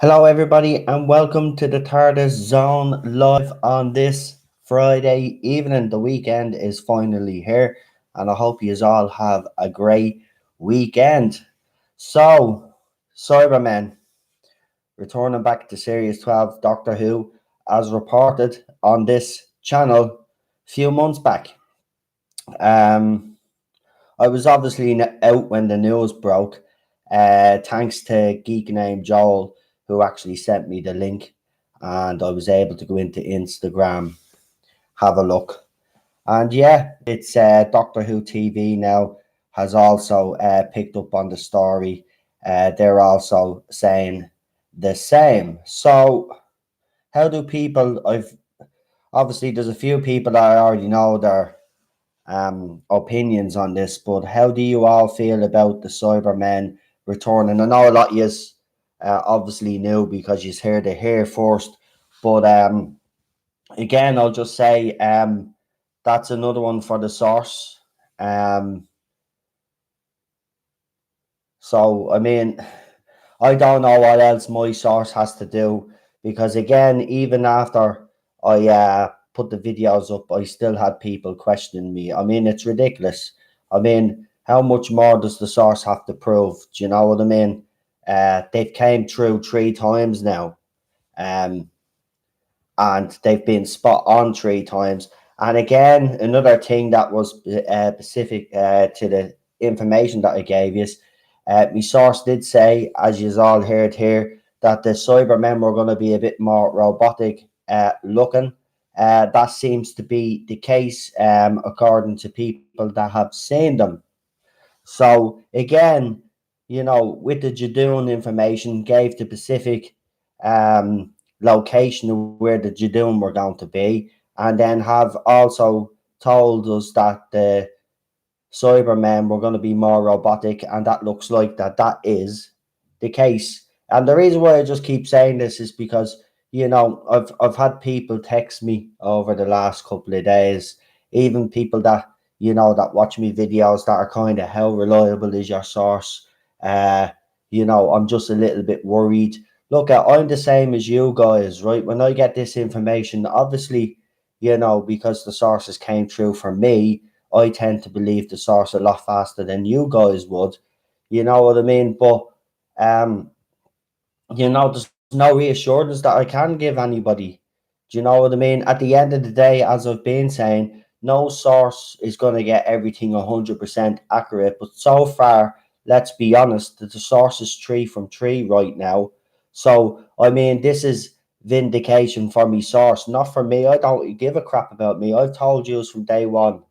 Hello, everybody, and welcome to the Tardis Zone live on this Friday evening. The weekend is finally here, and I hope you all have a great weekend. So, Cybermen returning back to Series 12 Doctor Who, as reported on this channel a few months back. Um, I was obviously out when the news broke, thanks to geek named Joel, who actually sent me the link, and I was able to go into Instagram, have a look, and yeah, it's Doctor Who TV now has also picked up on the story. They're also saying the same. So, how do people? I've obviously there's a few people that I already know their opinions on this, but how do you all feel about the Cybermen returning? I know a lot of you obviously knew because you heard it here first, but again, I'll just say that's another one for the source. Um, so I mean, I don't know what else my source has to do because again, even after I put the videos up, I still had people questioning me. I mean, it's ridiculous. I mean, how much more does the source have to prove? Do you know what I mean? They've came through 3 times now, um, and they've been spot on 3 times. And again, another thing that was specific to the information that I gave you, my source did say, as you all heard here, that the Cybermen were going to be a bit more robotic looking. That seems to be the case, according to people that have seen them. So again, with the Jadoon information, gave the specific um, location of where the Jadoon were going to be, and then have also told us that the Cybermen were going to be more robotic, and that looks like that is the case. And the reason why I just keep saying this is because I've had people text me over the last couple of days, even people that that watch me videos that are kind of how reliable is your source. Uh, I'm just a little bit worried. Look, I'm the same as you guys, right? When I get this information, obviously, because the sources came through for me, I tend to believe the source a lot faster than you guys would. You know what I mean? But um, there's no reassurance that I can give anybody. Do you know what I mean? At the end of the day, as I've been saying, no source is going to get everything 100% accurate. But so far, let's be honest, that the source is 3 from 3 right now. So, I mean, this is vindication for me source, not for me. I don't give a crap about me. I've told you from day one.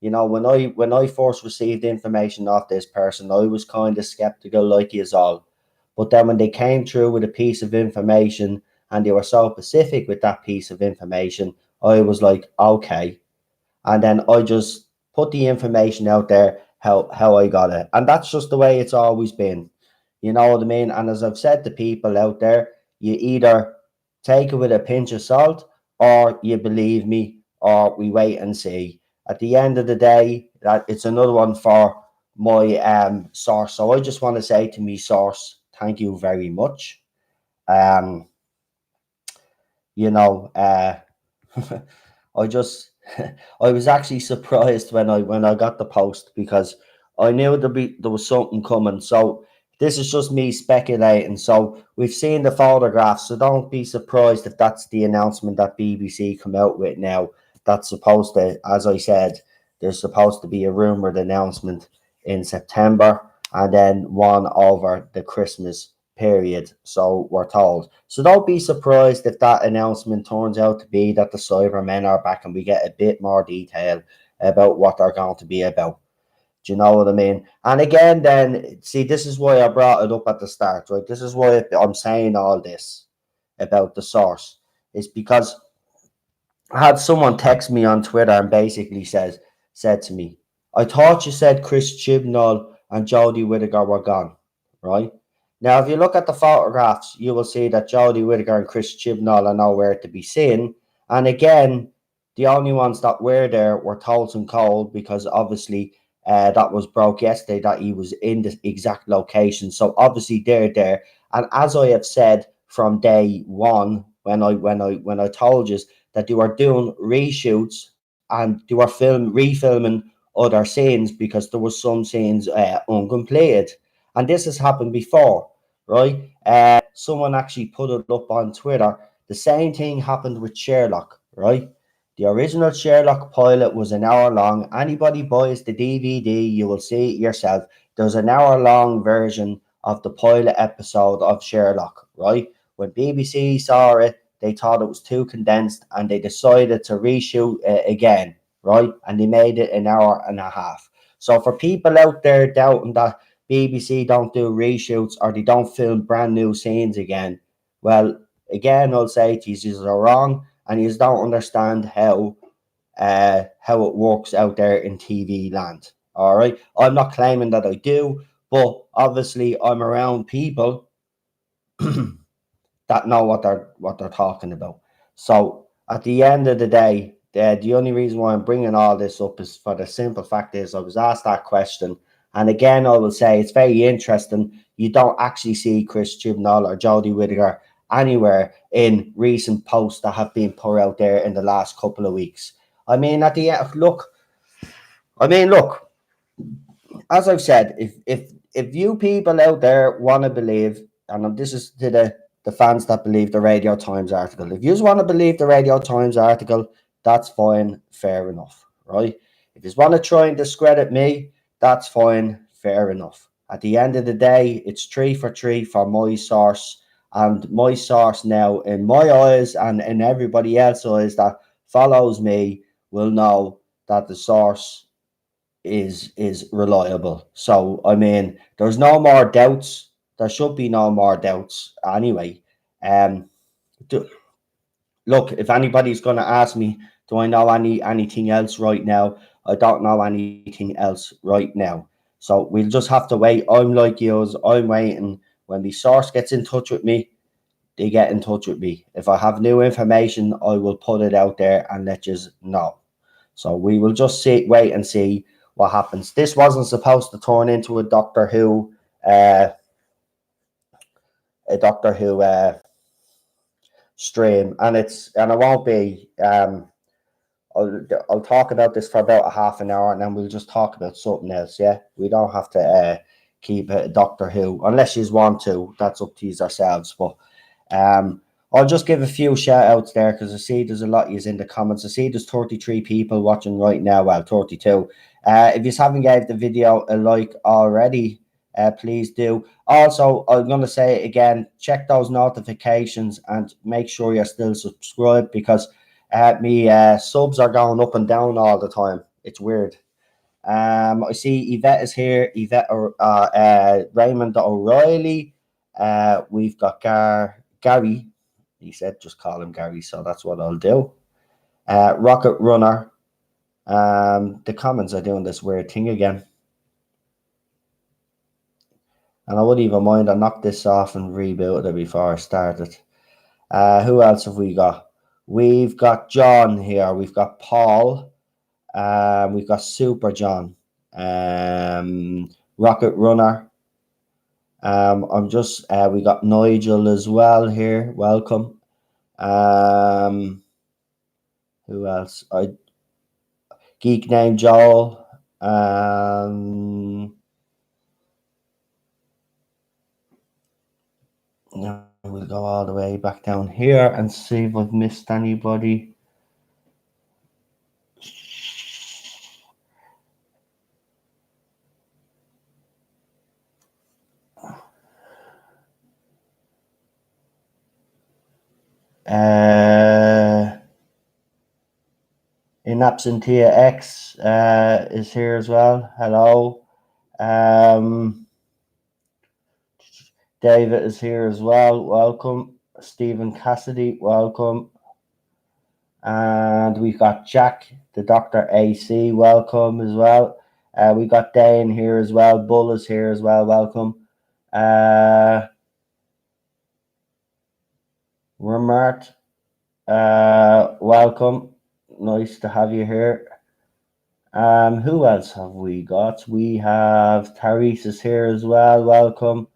When I first received information off this person, I was kind of skeptical, like you all. But then when they came through with a piece of information and they were so specific with that piece of information, I was like, okay. And then I just put the information out there how I got it. And that's just the way it's always been. You know what I mean? And as I've said to people out there, you either take it with a pinch of salt or you believe me or we wait and see. At the end of the day, that it's another one for my source. So I just want to say to me source, thank you very much. Um, you know, uh I just I was actually surprised when I got the post because I knew there was something coming. So this is just me speculating. So we've seen the photographs, so don't be surprised if that's the announcement that BBC come out with now. That's supposed to, as I said, there's supposed to be a rumored announcement in September and then one over the Christmas period, so we're told. So don't be surprised if that announcement turns out to be that the Cybermen are back and we get a bit more detail about what they're going to be about. Do you know what I mean? And again, then, see, this is why I brought it up at the start, right? This is why I'm saying all this about the source, is because I had someone text me on Twitter and basically said to me, I thought you said Chris Chibnall and Jodie Whittaker were gone, right? Now, if you look at the photographs, you will see that Jodie Whittaker and Chris Chibnall are nowhere to be seen. And again, the only ones that were there were Tolson Cole because obviously that was broke yesterday that he was in the exact location. So obviously they're there. And as I have said, from day one when I told you that they were doing reshoots and they were refilming other scenes because there was some scenes uncompleted, and this has happened before, right? Someone actually put it up on Twitter. The same thing happened with Sherlock, right? The original Sherlock pilot was an hour long. Anybody buys the DVD, you will see it yourself. There's an hour long version of the pilot episode of Sherlock, right? When BBC saw it, they thought it was too condensed and they decided to reshoot it again, right? And they made it an hour and a half. So for people out there doubting that BBC don't do reshoots or they don't film brand new scenes again, well, again, I'll say to you are wrong and you don't understand how it works out there in TV land. All right, I'm not claiming that I do, but obviously I'm around people that know what they're talking about. So at the end of the day, the only reason why I'm bringing all this up is for the simple fact is I was asked that question, and again I will say it's very interesting. You don't actually see Chris Chibnall or Jodie Whittaker anywhere in recent posts that have been put out there in the last couple of weeks. I mean, at the end, look. I mean, look, as I've said, if you people out there want to believe, and this is to the fans that believe the Radio Times article, if you just want to believe the Radio Times article, that's fine, fair enough, right? If you want to try and discredit me, that's fine, fair enough. At the end of the day, it's 3 for 3 for my source, and my source now, in my eyes and in everybody else's eyes that follows me, will know that the source is reliable. So I mean, there's no more doubts. There should be no more doubts anyway. Um, do, look, if anybody's going to ask me, do I know anything else right now? I don't know anything else right now. So we'll just have to wait. I'm like yours. I'm waiting. When the source gets in touch with me, they get in touch with me. If I have new information, I will put it out there and let you know. So we will just wait and see what happens. This wasn't supposed to turn into a Doctor Who stream, and it won't be. I'll talk about this for about a half an hour, and then we'll just talk about something else. Yeah, we don't have to keep Doctor Who unless you want to. That's up to you yourselves. But um, I'll just give a few shout outs there because I see there's a lot of you in the comments. I see there's 33 people watching right now. Well, 32. If you haven't gave the video a like already, please do. Also, I'm going to say it again, check those notifications and make sure you're still subscribed because me subs are going up and down all the time. It's weird. I see Yvette is here. Yvette, Raymond O'Reilly. We've got Gary. He said just call him Gary, so that's what I'll do. Rocket Runner. The comments are doing this weird thing again. And I wouldn't even mind. I knocked this off and rebooted it before I started. Who else have we got? We've got John here. We've got Paul. We've got Super John. Rocket Runner. We got Nigel as well here. Welcome. Who else? Geek named Joel. Now we'll go all the way back down here and see if I've missed anybody. In Absentia X is here as well. Hello. David is here as well. Welcome. Stephen Cassidy, welcome. And we've got Jack, the Dr. AC, welcome as well. We got Dane here as well. Bull is here as well, welcome. Remart, welcome. Nice to have you here. Who else have we got? We have Tardis is here as well, welcome.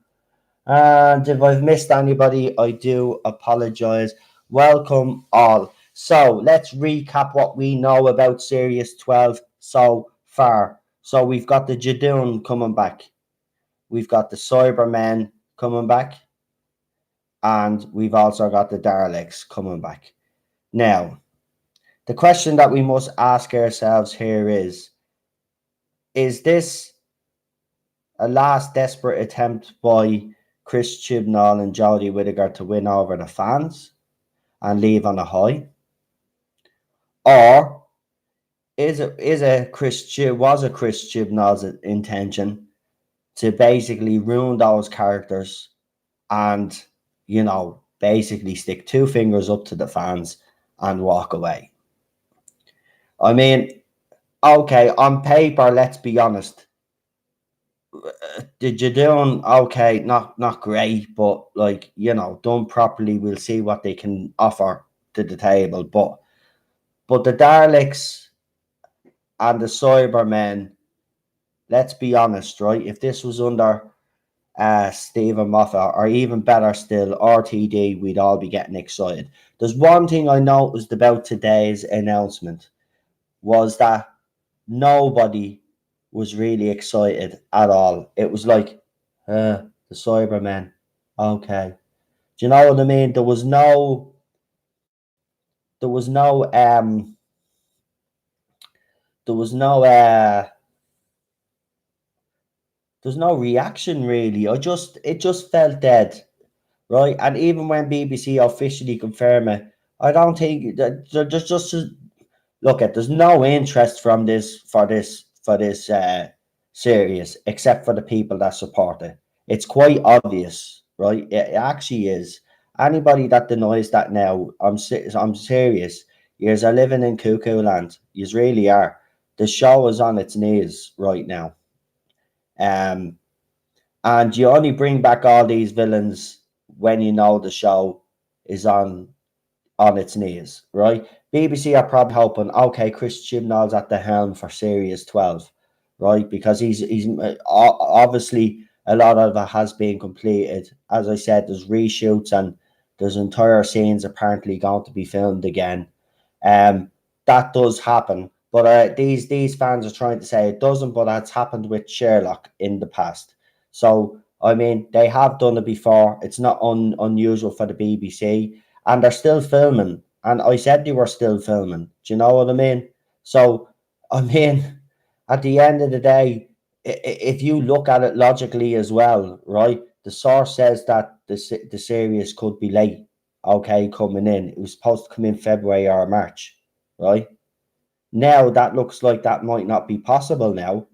And if I've missed anybody, I do apologize. Welcome all. So let's recap what we know about Series 12 so far. So we've got the Jadoon coming back. We've got the Cybermen coming back. And we've also got the Daleks coming back. Now, the question that we must ask ourselves here is this a last desperate attempt by Chris Chibnall and Jodie Whittaker to win over the fans and leave on a high? Or was a Chris Chibnall's intention to basically ruin those characters and, basically stick two fingers up to the fans and walk away? I mean, okay, on paper, let's be honest. The Jadoon, okay, not great, but done properly, we'll see what they can offer to the table. But the Daleks and the Cybermen, let's be honest, right? If this was under Stephen Moffat, or even better still, RTD, we'd all be getting excited. There's one thing I noticed about today's announcement was that nobody was really excited at all. It was like, the Cybermen, okay. Do you know what I mean? There was no, there was no, there's no reaction really. It just felt dead, right? And even when BBC officially confirmed it, I don't think that there's just look at there's no interest from this series except for the people that support it. It's quite obvious, right? It actually is. Anybody that denies that now, I'm serious. Yous are living in cuckoo land. Yous really are. The show is on its knees right now. Um, and you only bring back all these villains when you know the show is on its knees, right? BBC are probably hoping, okay, Chris Chibnall's at the helm for Series 12, right? Because he's obviously a lot of it has been completed. As I said, there's reshoots and there's entire scenes apparently going to be filmed again. Um, that does happen, but these fans are trying to say it doesn't, but that's happened with Sherlock in the past. So I mean, they have done it before. It's not unusual for the BBC, and they're still filming. And I said they were still filming. Do you know what I mean? So I mean, at the end of the day, if you look at it logically as well, right? The source says that the series could be late. Okay, coming in. It was supposed to come in February or March, right? Now that looks like that might not be possible now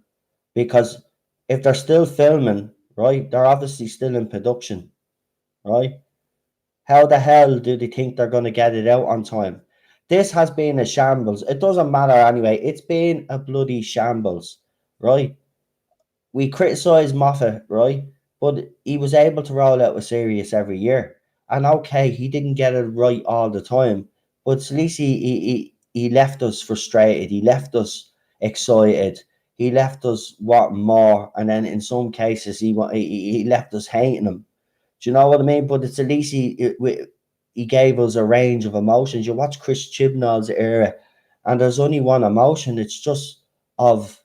because if they're still filming, right, they're obviously still in production, right? How the hell do they think they're going to get it out on time? This has been a shambles. It doesn't matter anyway. It's been a bloody shambles, right? We criticize Moffat, right? But he was able to roll out a series every year. And okay, he didn't get it right all the time, but at least he left us frustrated. He left us excited. He left us wanting more. And then in some cases, he left us hating him. Do you know what I mean? But it's at least he gave us a range of emotions. You watch Chris Chibnall's era, and there's only one emotion. It's just of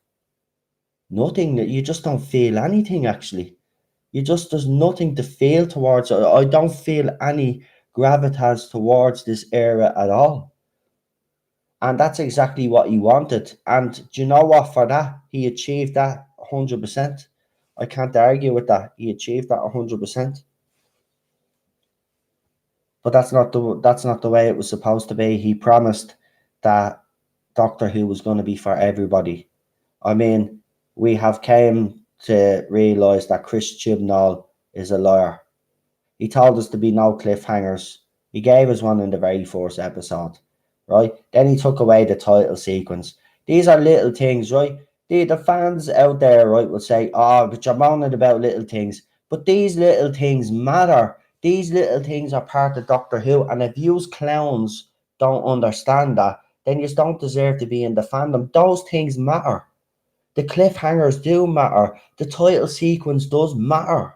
nothing. That you just don't feel anything. Actually, there's nothing to feel towards. I don't feel any gravitas towards this era at all. And that's exactly what he wanted. And do you know what? For that, he achieved that 100%. I can't argue with that. He achieved that 100%. But that's not the way it was supposed to be. He promised that Doctor Who was going to be for everybody. I mean, we have came to realize that Chris Chibnall is a liar. He told us to be no cliffhangers. He gave us one in the very first episode, right? Then he took away the title sequence. These are little things, right? The fans out there, right, will say, oh, but you're moaning about little things. But these little things matter. These little things are part of Doctor Who. And if you clowns don't understand that, then you don't deserve to be in the fandom. Those things matter. The cliffhangers do matter. The title sequence does matter.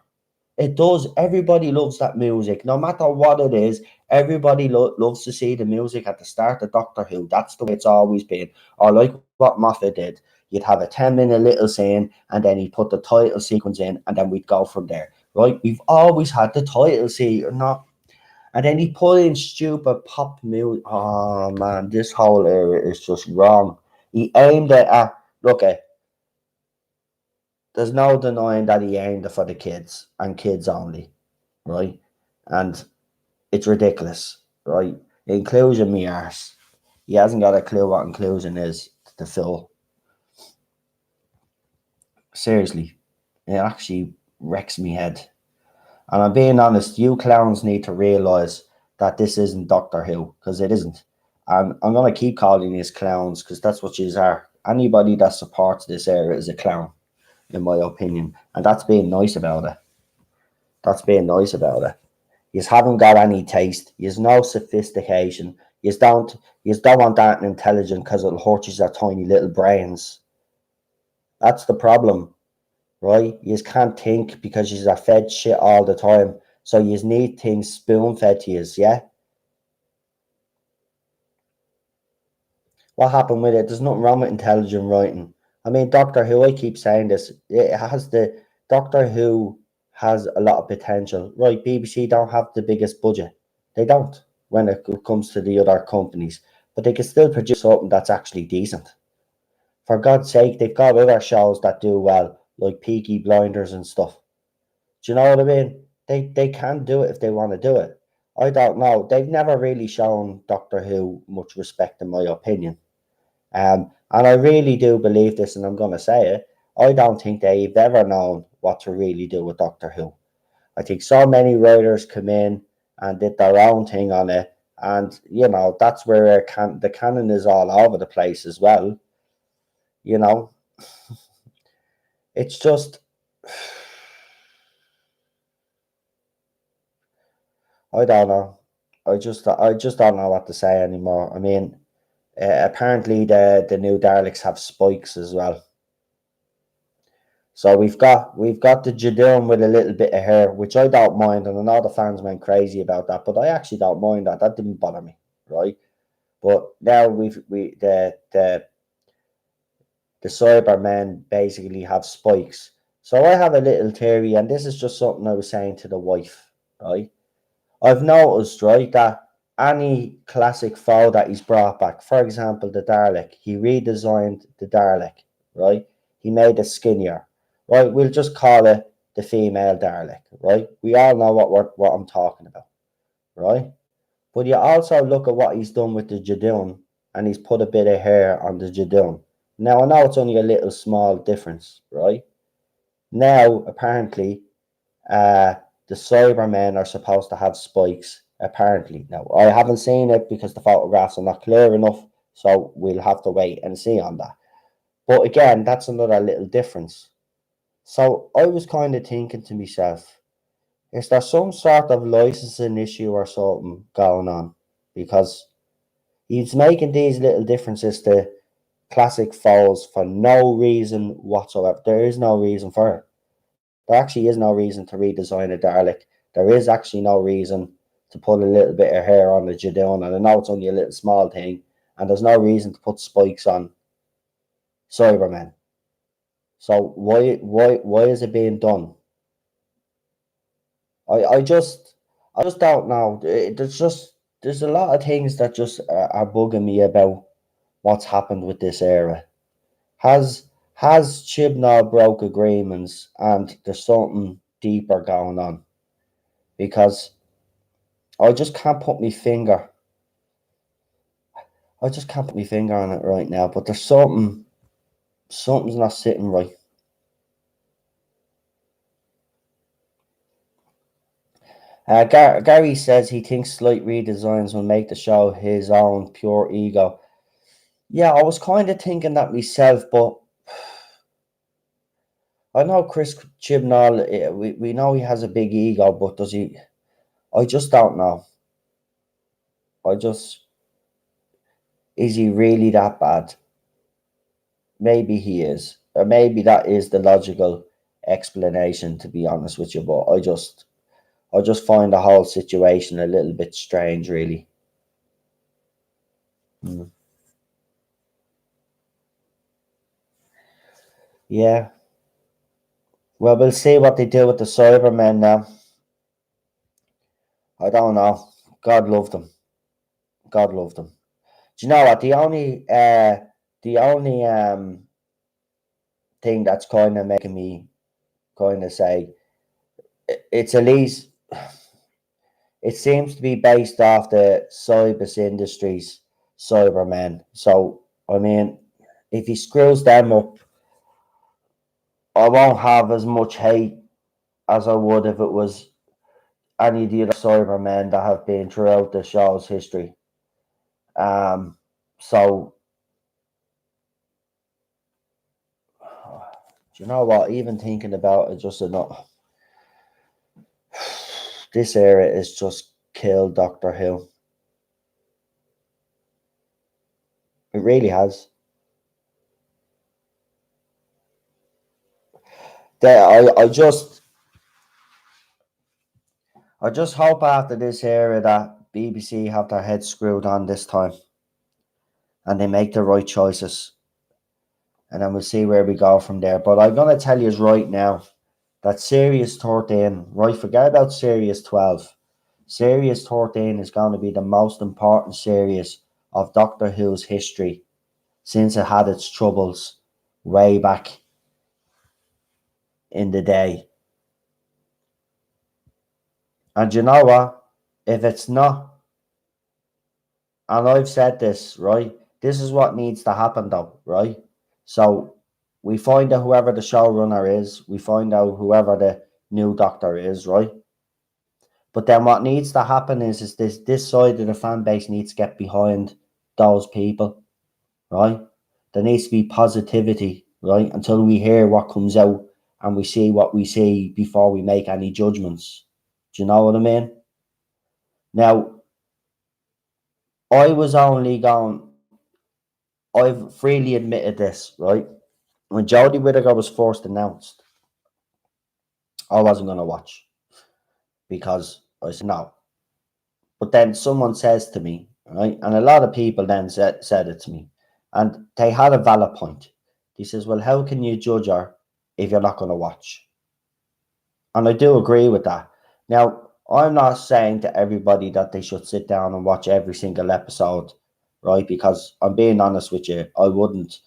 It does. Everybody loves that music, no matter what it is. Everybody loves to see the music at the start of Doctor Who. That's the way it's always been. Or like what Moffat did, you'd have a 10-minute little scene, and then he'd put the title sequence in, and then we'd go from there. Right? We've always had the title scene, not, and then he put in stupid pop music. Oh man, this whole area is just wrong. He aimed it at, look, there's no denying that he aimed it for the kids and kids only, right? And it's ridiculous, right? Inclusion me arse. He hasn't got a clue what inclusion is, the Phil. Seriously, it actually wrecks me head. And I'm being honest, you clowns need to realise that this isn't Doctor Who, because it isn't. And I'm going to keep calling these clowns, because that's what yous are. Anybody that supports this era is a clown, in my opinion. And that's being nice about it. That's being nice about it. You haven't got any taste. You no sophistication. You don't want that intelligent because it'll hurt your tiny little brains. That's the problem, right? You can't think because you are fed shit all the time. So you need things spoon fed to you, yeah? What happened with it? There's nothing wrong with intelligent writing. I mean, Doctor Who, I keep saying this, it has the Doctor Who has a lot of potential. Right, BBC don't have the biggest budget. They don't when it comes to the other companies. But they can still produce something that's actually decent. For God's sake, they've got other shows that do well, like Peaky Blinders and stuff. Do you know what I mean? They can do it if they want to do it. I don't know. They've never really shown Doctor Who much respect, in my opinion. And I really do believe this, and I'm going to say it. I don't think they've ever known what to really do with Doctor Who. I think so many writers come in and did their own thing on it, and that's where the canon is all over the place as well. You know, it's just I don't know. I just don't know what to say anymore. I mean, apparently the new Daleks have spikes as well. So we've got the Jadoon with a little bit of hair, which I don't mind, and I know the fans went crazy about that, but I actually don't mind that. That didn't bother me, right? But now the Cybermen basically have spikes. So I have a little theory, and this is just something I was saying to the wife, right? I've noticed, right, that any classic foe that he's brought back, for example, the Dalek, he redesigned the Dalek, right? He made it skinnier, right? We'll just call it the female Dalek, right? We all know what I'm talking about, right? But you also look at what he's done with the Jadoon, and he's put a bit of hair on the Jadoon. Now, I know it's only a little small difference, right? Now, apparently, uh, the Cybermen are supposed to have spikes, apparently. Now, I haven't seen it because the photographs are not clear enough, so we'll have to wait and see on that. But again, that's another little difference. So I was kind of thinking to myself, is there some sort of licensing issue or something going on? Because he's making these little differences to classic foes for no reason whatsoever. There is no reason for it. There actually is no reason to redesign a Dalek. There is actually no reason to put a little bit of hair on the Jadon, and I know it's only a little small thing, and there's no reason to put spikes on Cybermen. So why is it being done? I I just I just don't know. There's a lot of things that just are bugging me about what's happened with this era. Has Chibnall broke agreements and there's something deeper going on? Because I just can't put my finger. I just can't put my finger on it right now. But there's something's not sitting right. Gary says he thinks slight redesigns will make the show his own pure ego. Yeah, I was kind of thinking that myself, but I know Chris Chibnall. We know he has a big ego, but does he? I just don't know. I just is he really that bad? Maybe he is, or maybe that is the logical. explanation, to be honest with you. But I just find the whole situation a little bit strange, really. Mm. Yeah. Well, we'll see what they do with the Cybermen now. I don't know. God love them. God love them. Do you know what? The only thing that's kind of making me kind of say it's at least it seems to be based off the Cybers Industries Cybermen. So I mean, if he screws them up, I won't have as much hate as I would if it was any of the other Cybermen that have been throughout the show's history. So do you know what? Even thinking about it, just enough. This era is just killed Doctor Who. It really has. I just hope after this era that BBC have their heads screwed on this time and they make the right choices, and then we'll see where we go from there. But I'm gonna tell you right now that Series 13, right? Forget about Series 12. Series 13 is going to be the most important series of Doctor Who's history since it had its troubles way back in the day. And you know what? If it's not, and I've said this, right? This is what needs to happen, though, right? So we find out whoever the showrunner is, we find out whoever the new doctor is, right? But then what needs to happen is this side of the fan base needs to get behind those people, right? There needs to be positivity, right? Until we hear what comes out and we see what we see before we make any judgments. Do you know what I mean? Now, I was only going, I've freely admitted this, right? When Jodie Whittaker was first announced, I wasn't going to watch because I said no. But then someone says to me, right? And a lot of people then said it to me, and they had a valid point. He says, well, how can you judge her if you're not going to watch? And I do agree with that. Now, I'm not saying to everybody that they should sit down and watch every single episode, right? Because I'm being honest with you, I wouldn't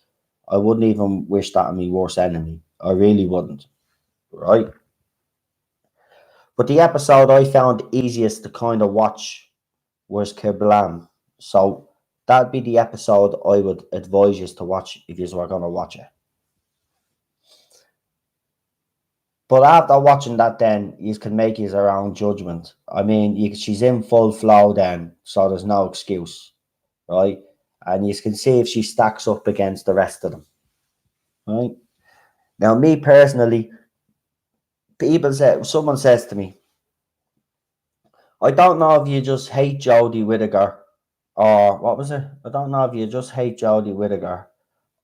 even wish that on my worst enemy. I really wouldn't, right? But the episode I found easiest to kind of watch was Kerblam. So that'd be the episode I would advise you to watch if you were going to watch it. But after watching that, then you can make your own judgment. I mean, she's in full flow then, so there's no excuse, right? And you can see if she stacks up against the rest of them, right? Now, me personally, someone says to me, I don't know if you just hate Jodie Whittaker, or what was it? I don't know if you just hate Jodie Whittaker,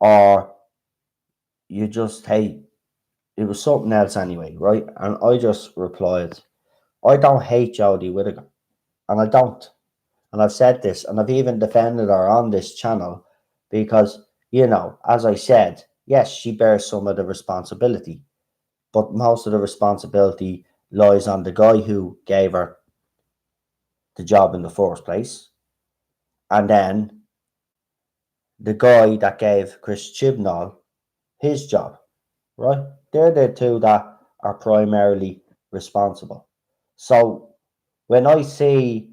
or you just hate. It was something else anyway, right? And I just replied, I don't hate Jodie Whittaker, and I don't. And I've said this, and I've even defended her on this channel because, as I said, yes, she bears some of the responsibility, but most of the responsibility lies on the guy who gave her the job in the first place, and then the guy that gave Chris Chibnall his job, right? They're the two that are primarily responsible. So when I see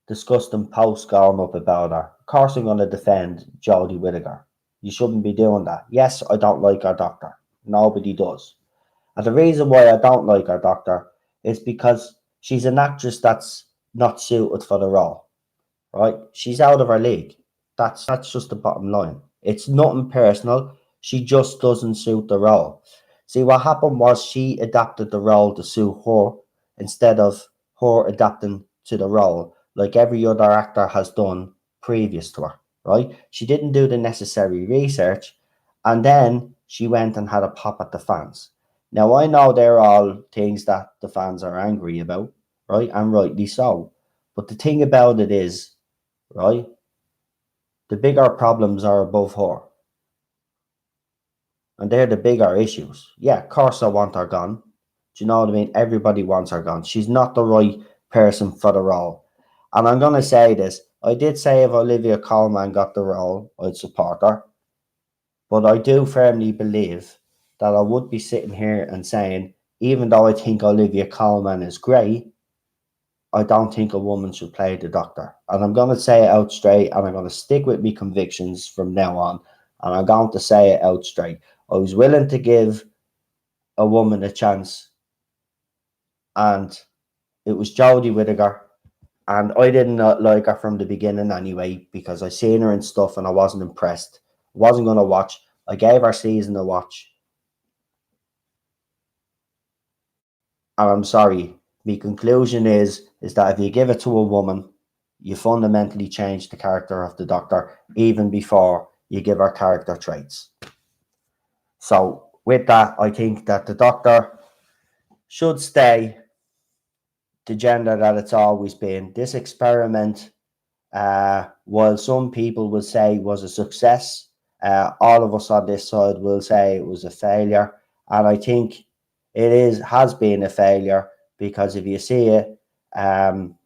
disgusting posts going up about her, of course I'm going to defend Jodie Whittaker. You shouldn't be doing that. Yes, I don't like her doctor. Nobody does. And the reason why I don't like her doctor is because she's an actress that's not suited for the role, right? She's out of her league. That's just the bottom line. It's nothing personal. She just doesn't suit the role. See, what happened was she adapted the role to suit her instead of her adapting to the role like every other actor has done previous to her, right? She didn't do the necessary research, and then she went and had a pop at the fans. Now, I know they're all things that the fans are angry about, right? And rightly so. But the thing about it is, right, the bigger problems are above her. And they're the bigger issues. Yeah, of course I want her gone. Do you know what I mean? Everybody wants her gone. She's not the right person for the role. And I'm going to say this. I did say if Olivia Colman got the role, I'd support her. But I do firmly believe that I would be sitting here and saying, even though I think Olivia Colman is great, I don't think a woman should play the doctor. And I'm going to say it out straight, and I'm going to stick with my convictions from now on. And I'm going to say it out straight. I was willing to give a woman a chance, and it was Jodie Whittaker. And I didn't like her from the beginning anyway, because I seen her and stuff and I wasn't impressed. I wasn't going to watch. I gave her season a watch. And I'm sorry. My conclusion is that if you give it to a woman, you fundamentally change the character of the doctor even before you give her character traits. So with that, I think that the doctor should stay the gender that it's always been. This experiment, while some people will say was a success, all of us on this side will say it was a failure. And I think has been a failure, because if you see it, um,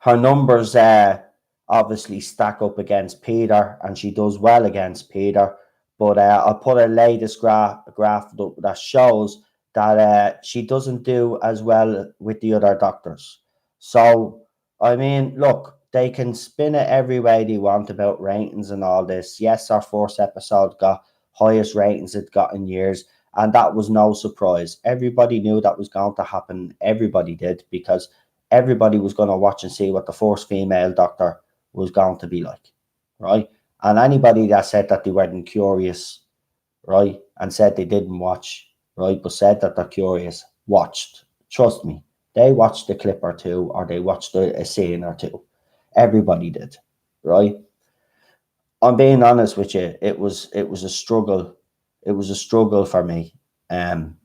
her numbers obviously stack up against Peter, and she does well against Peter. But I put a latest graph up that shows that she doesn't do as well with the other doctors. So, I mean, look, they can spin it every way they want about ratings and all this. Yes, our first episode got highest ratings it got in years, and that was no surprise. Everybody knew that was going to happen. Everybody did, because everybody was going to watch and see what the first female doctor was going to be like, right? And anybody that said that they weren't curious, right, and said they didn't watch, right, but said that they're curious, watched. Trust me, they watched a clip or two, or they watched a scene or two. Everybody did, right? I'm being honest with you. It was a struggle. It was a struggle for me,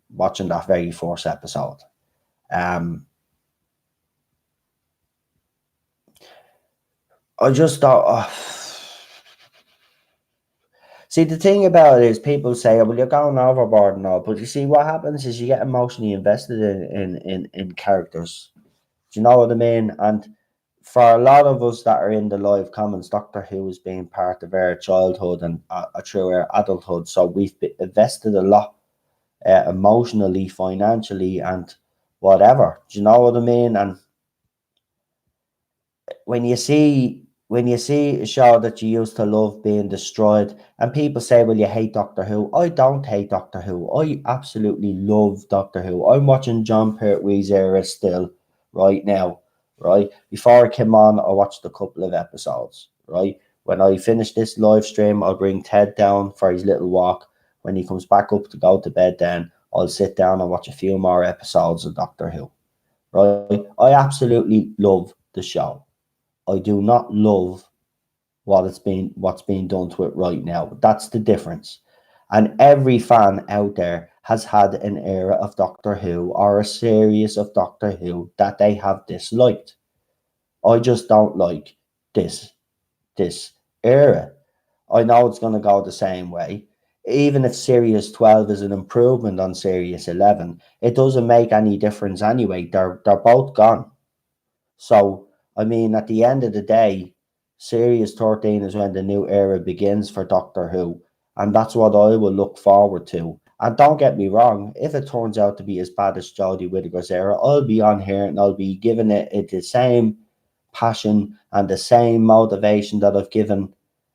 watching that very first episode. Um, I just thought, see, the thing about it is, people say, "Oh, well, you're going overboard and all," but you see, what happens is you get emotionally invested in characters. Do you know what I mean? And for a lot of us that are in the live comments, Doctor Who has been part of our childhood and through our adulthood, so we've invested a lot, emotionally, financially, and whatever. Do you know what I mean? And when you see a show that you used to love being destroyed, and people say, well, you hate Doctor Who. I don't hate Doctor Who. I absolutely love Doctor Who. I'm watching John Pertwee's era still right now, right? Before I came on, I watched a couple of episodes, right? When I finish this live stream, I'll bring Ted down for his little walk. When he comes back up to go to bed, then I'll sit down and watch a few more episodes of Doctor Who, right? I absolutely love the show. I do not love what's being done to it right now. That's the difference. And every fan out there has had an era of Doctor Who or a series of Doctor Who that they have disliked. I just don't like this this era. I know it's going to go the same way. Even if Series 12 is an improvement on Series 11, it doesn't make any difference anyway. They're both gone. So, I mean, at the end of the day, Series 13 is when the new era begins for Doctor Who, and that's what I will look forward to. And don't get me wrong, if it turns out to be as bad as Jodie Whittaker's era, I'll be on here and I'll be giving it the same passion and the same motivation that I've given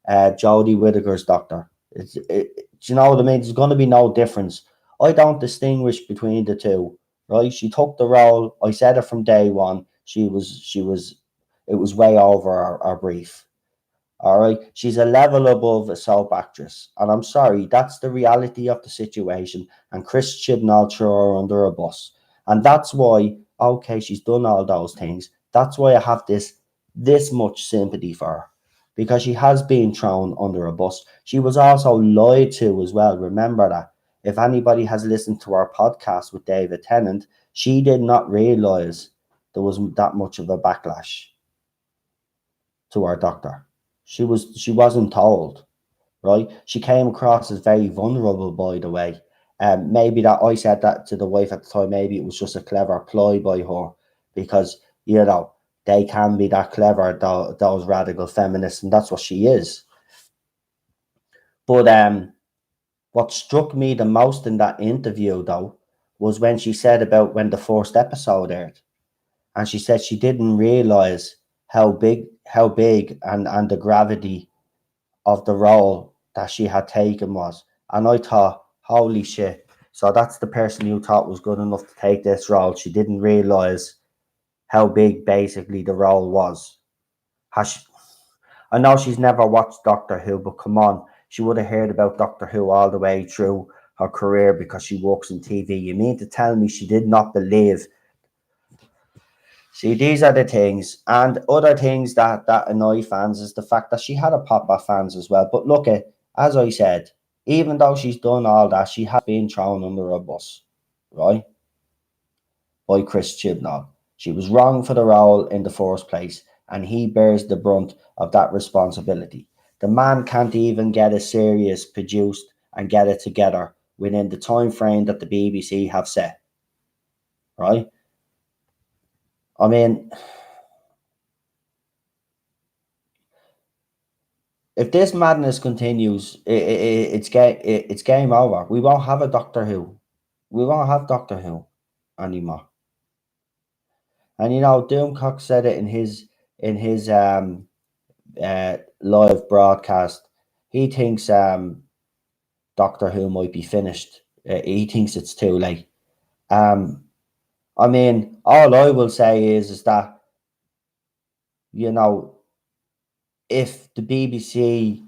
Jodie Whittaker's Doctor. Do you know what I mean? There's going to be no difference. I don't distinguish between the two, right? She took the role. I said it from day one. It was way over our brief. All right. She's a level above a soap actress. And I'm sorry, that's the reality of the situation. And Chris Chibnall threw her under a bus. And that's why, okay, she's done all those things. That's why I have this much sympathy for her. Because she has been thrown under a bus. She was also lied to as well. Remember that. If anybody has listened to our podcast with David Tennant, she did not realize there was that much of a backlash to our doctor. She wasn't told, right? She came across as very vulnerable, by the way. Maybe that I said that to the wife at the time. Maybe it was just a clever ploy by her, because they can be that clever, those radical feminists, and that's what she is. But what struck me the most in that interview, though, was when she said about when the first episode aired, and she said she didn't realize how big and the gravity of the role that she had taken was. And I thought, holy shit. So that's the person you thought was good enough to take this role. She didn't realize how big basically the role was. Has she, I know she's never watched Doctor Who, but come on, she would have heard about Doctor Who all the way through her career because she works in TV. You mean to tell me she did not believe? See, these are the things, and other things that annoy fans is the fact that she had a pop at fans as well. But look at, as I said, even though she's done all that, she has been thrown under a bus, right? By Chris Chibnall. She was wrong for the role in the first place, and he bears the brunt of that responsibility. The man can't even get a series produced and get it together within the time frame that the BBC have set, right? I mean, if this madness continues, it's game over. We won't have a Doctor Who. We won't have Doctor Who anymore. And Doomcock said it in his live broadcast. He thinks Doctor Who might be finished. He thinks it's too late. I mean, all I will say is that you know if the BBC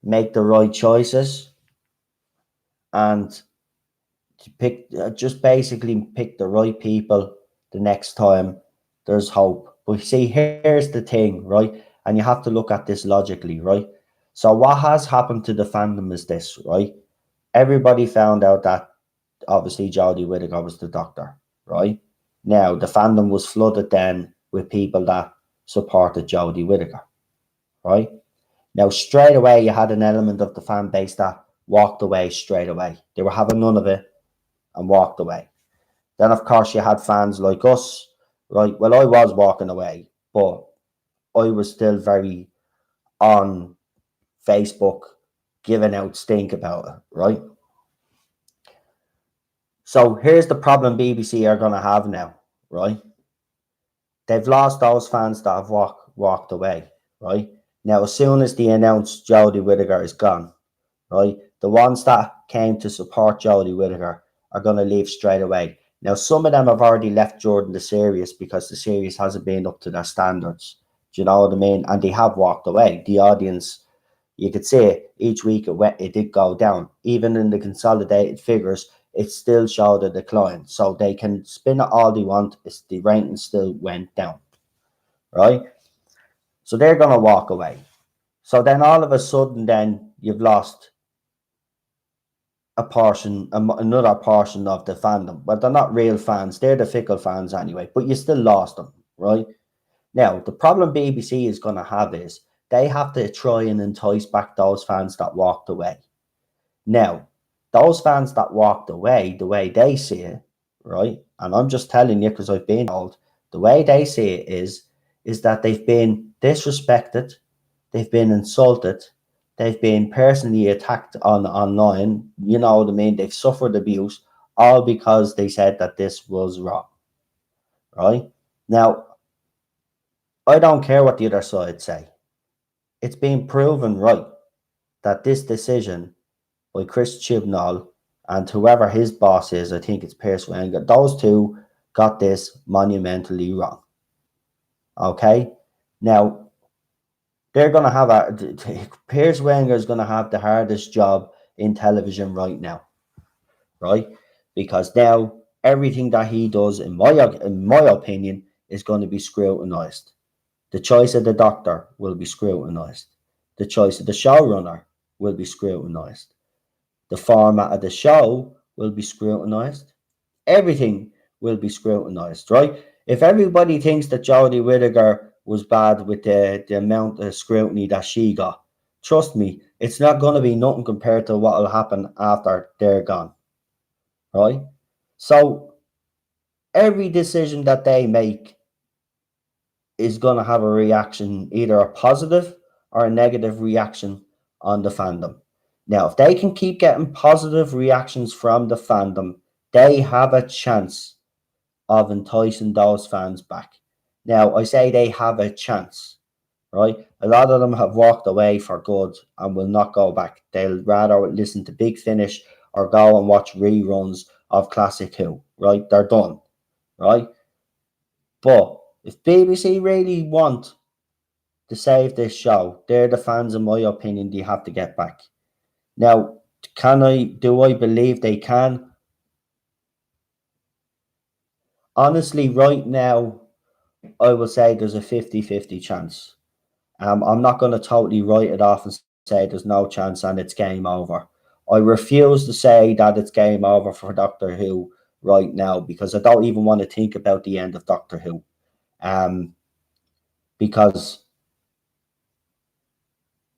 make the right choices and to pick, just basically pick the right people the next time, there's hope. But see, here's the thing, right? And you have to look at this logically, right? So what has happened to the fandom is this, right? Everybody found out that obviously Jodie Whittaker was the Doctor, right? Now the fandom was flooded then with people that supported Jodie Whittaker, right? Now straight away you had an element of the fan base that walked away straight away. They were having none of it and walked away. Then, of course, you had fans like us, right? Well, I was walking away, but I was still very on Facebook giving out stink about it, right? So here's the problem BBC are going to have now, right? They've lost those fans that have walked away, right? Now, as soon as they announce Jodie Whittaker is gone, right, the ones that came to support Jodie Whittaker are going to leave straight away. Now, some of them have already left during the series because the series hasn't been up to their standards. Do you know what I mean? And they have walked away. The audience, you could say each week it did go down. Even in the consolidated figures, it still showed a decline. So they can spin it all they want. The rating still went down, right? So they're going to walk away. So then all of a sudden, then you've lost another portion of the fandom. But they're not real fans. They're the fickle fans anyway. But you still lost them, right? Now, the problem BBC is going to have is they have to try and entice back those fans that walked away. Now, those fans that walked away, the way they see it, right? And I'm just telling you because I've been told, the way they see it is that they've been disrespected, they've been insulted, they've been personally attacked online. You know what I mean? They've suffered abuse, all because they said that this was wrong, right? Now, I don't care what the other side say. It's been proven right that this decision by Chris Chibnall and whoever his boss is, I think it's Pierce Wenger, those two got this monumentally wrong. Okay? Now, they're going to have Pierce Wenger is going to have the hardest job in television right now, right? Because now everything that he does, in my opinion, is going to be scrutinized. The choice of the Doctor will be scrutinized. The choice of the showrunner will be scrutinized. The format of the show will be scrutinized. Everything will be scrutinized, right? If everybody thinks that Jodie Whittaker was bad with the amount of scrutiny that she got, trust me, it's not going to be nothing compared to what will happen after they're gone, right? So every decision that they make is going to have a reaction, either a positive or a negative reaction on the fandom. Now, if they can keep getting positive reactions from the fandom, they have a chance of enticing those fans back. Now, I say they have a chance, right? A lot of them have walked away for good and will not go back. They'll rather listen to Big Finish or go and watch reruns of Classic Who, right? They're done, right? But if BBC really want to save this show, they're the fans, in my opinion, they have to get back. Now, do I believe they can? Honestly, right now, I will say there's a 50-50 chance. I'm not going to totally write it off and say there's no chance and it's game over. I refuse to say that it's game over for Doctor Who right now because I don't even want to think about the end of Doctor Who. Because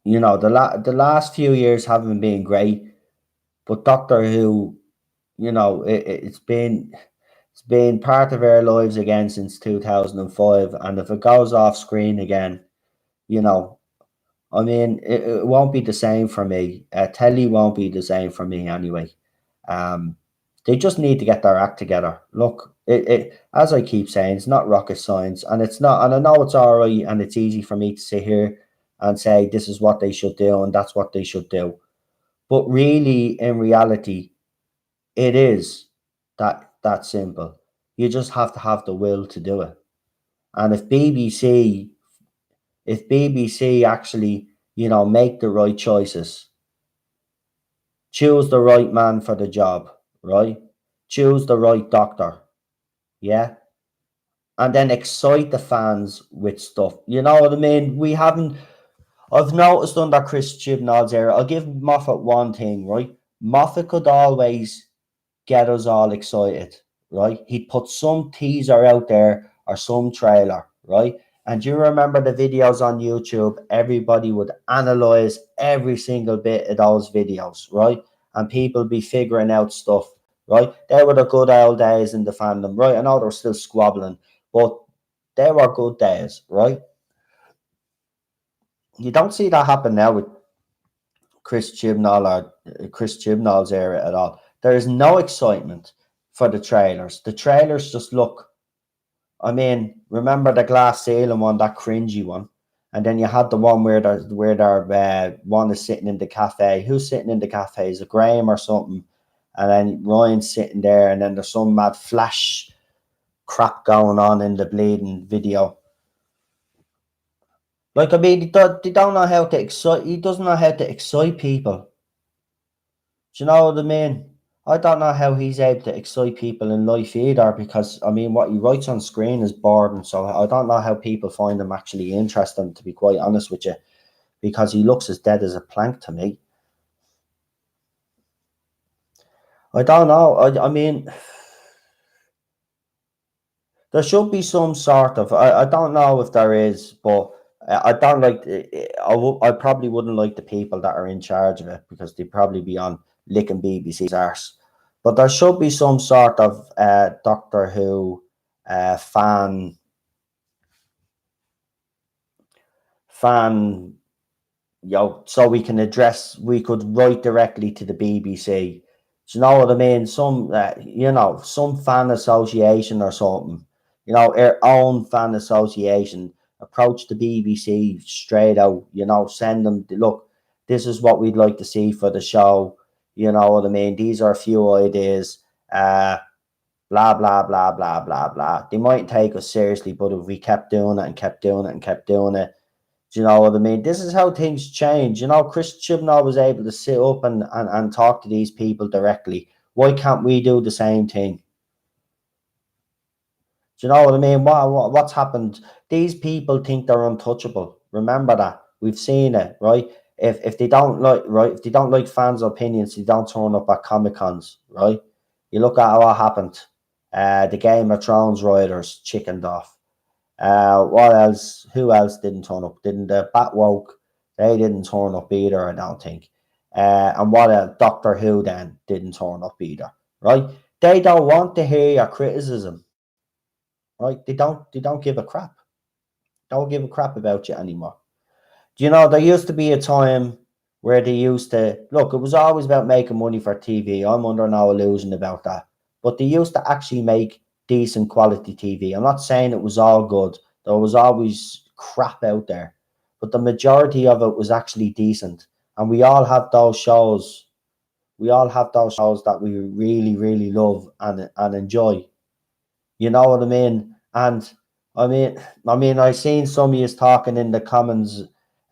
the last few years haven't been great, but Doctor Who, it's been part of our lives again since 2005, and if it goes off screen again, you know, I mean, it won't be the same for me. Telly won't be the same for me anyway. Um, they just need to get their act together. Look, as I keep saying, it's not rocket science, and it's not. And I know it's all right, and it's easy for me to sit here and say this is what they should do, and that's what they should do. But really, in reality, it is that simple. You just have to have the will to do it. And if BBC actually, make the right choices, choose the right man for the job, right? Choose the right doctor, yeah? And then excite the fans with stuff. You know what I mean? I've noticed under Chris Chibnall's era, I'll give Moffat one thing, right? Moffat could always get us all excited, right? He'd put some teaser out there or some trailer, right? And do you remember the videos on YouTube? Everybody would analyze every single bit of those videos, right? And people be figuring out stuff, right? They were the good old days in the fandom, right? I know they're still squabbling, but they were good days, right? You don't see that happen now with Chris Chibnall's era at all. There is no excitement for the trailers. The trailers just look. I mean, remember the glass ceiling one, that cringy one, and then you had the one where one is sitting in the cafe. Who's sitting in the cafe? Is it Graham or something? And then Ryan's sitting there, and then there's some mad flash crap going on in the bleeding video. Like, I mean, they don't know how to excite. He doesn't know how to excite people. Do you know what I mean? I don't know how he's able to excite people in life either, because I mean, what he writes on screen is boring. So I don't know how people find him actually interesting, to be quite honest with you, because he looks as dead as a plank to me. I don't know. I mean, there should be some sort of. I don't know if there is, but I don't like. I probably wouldn't like the people that are in charge of it, because they'd probably be on licking BBC's arse. But there should be some sort of Doctor Who fan, so we could write directly to the BBC. Do you know what I mean? Some fan association or something. Our own fan association approach the BBC straight out. Send them, look, this is what we'd like to see for the show. You know what I mean? These are a few ideas. Blah blah blah blah blah blah. They might take us seriously, but if we kept doing it and kept doing it and kept doing it, do you know what I mean? This is how things change. Chris Chibnall was able to sit up and talk to these people directly. Why can't we do the same thing? Do you know what I mean? What's happened? These people think they're untouchable. Remember that. We've seen it, right? if they don't like, right, if they don't like fans' opinions, they don't turn up at Comic Cons, right? You look at what happened. The Game of Thrones writers chickened off. What else? Who else didn't turn up? Didn't the Batwoke? They didn't turn up either, I don't think. And what else? Doctor Who then didn't turn up either, right? They don't want to hear your criticism, right? They don't give a crap. Don't give a crap about you anymore. Do you know there used to be a time where they used to look, it was always about making money for TV. I'm under no illusion about that. But they used to actually make decent quality TV. I'm not saying it was all good. There was always crap out there. But the majority of it was actually decent. And we all have those shows. We all have those shows that we really, really love and enjoy. You know what I mean? And I seen some of you talking in the comments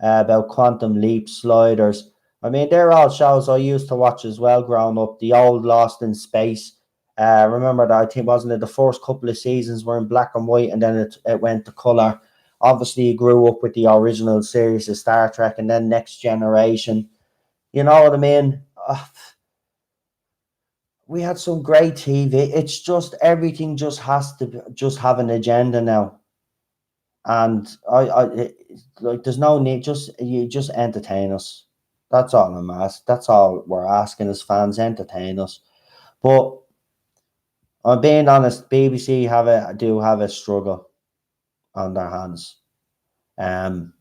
about Quantum Leap, Sliders. I mean, they're all shows I used to watch as well growing up. The old Lost in Space. Remember that, I think, wasn't it the first couple of seasons were in black and white and then it went to colour. Obviously, you grew up with the original series of Star Trek and then Next Generation. You know what I mean? We had some great TV. It's just everything just has to just have an agenda now, and like there's no need. Just you just entertain us. That's all I'm asking. That's all we're asking as fans. Entertain us. But I'm being honest. BBC do have a struggle on their hands. Um,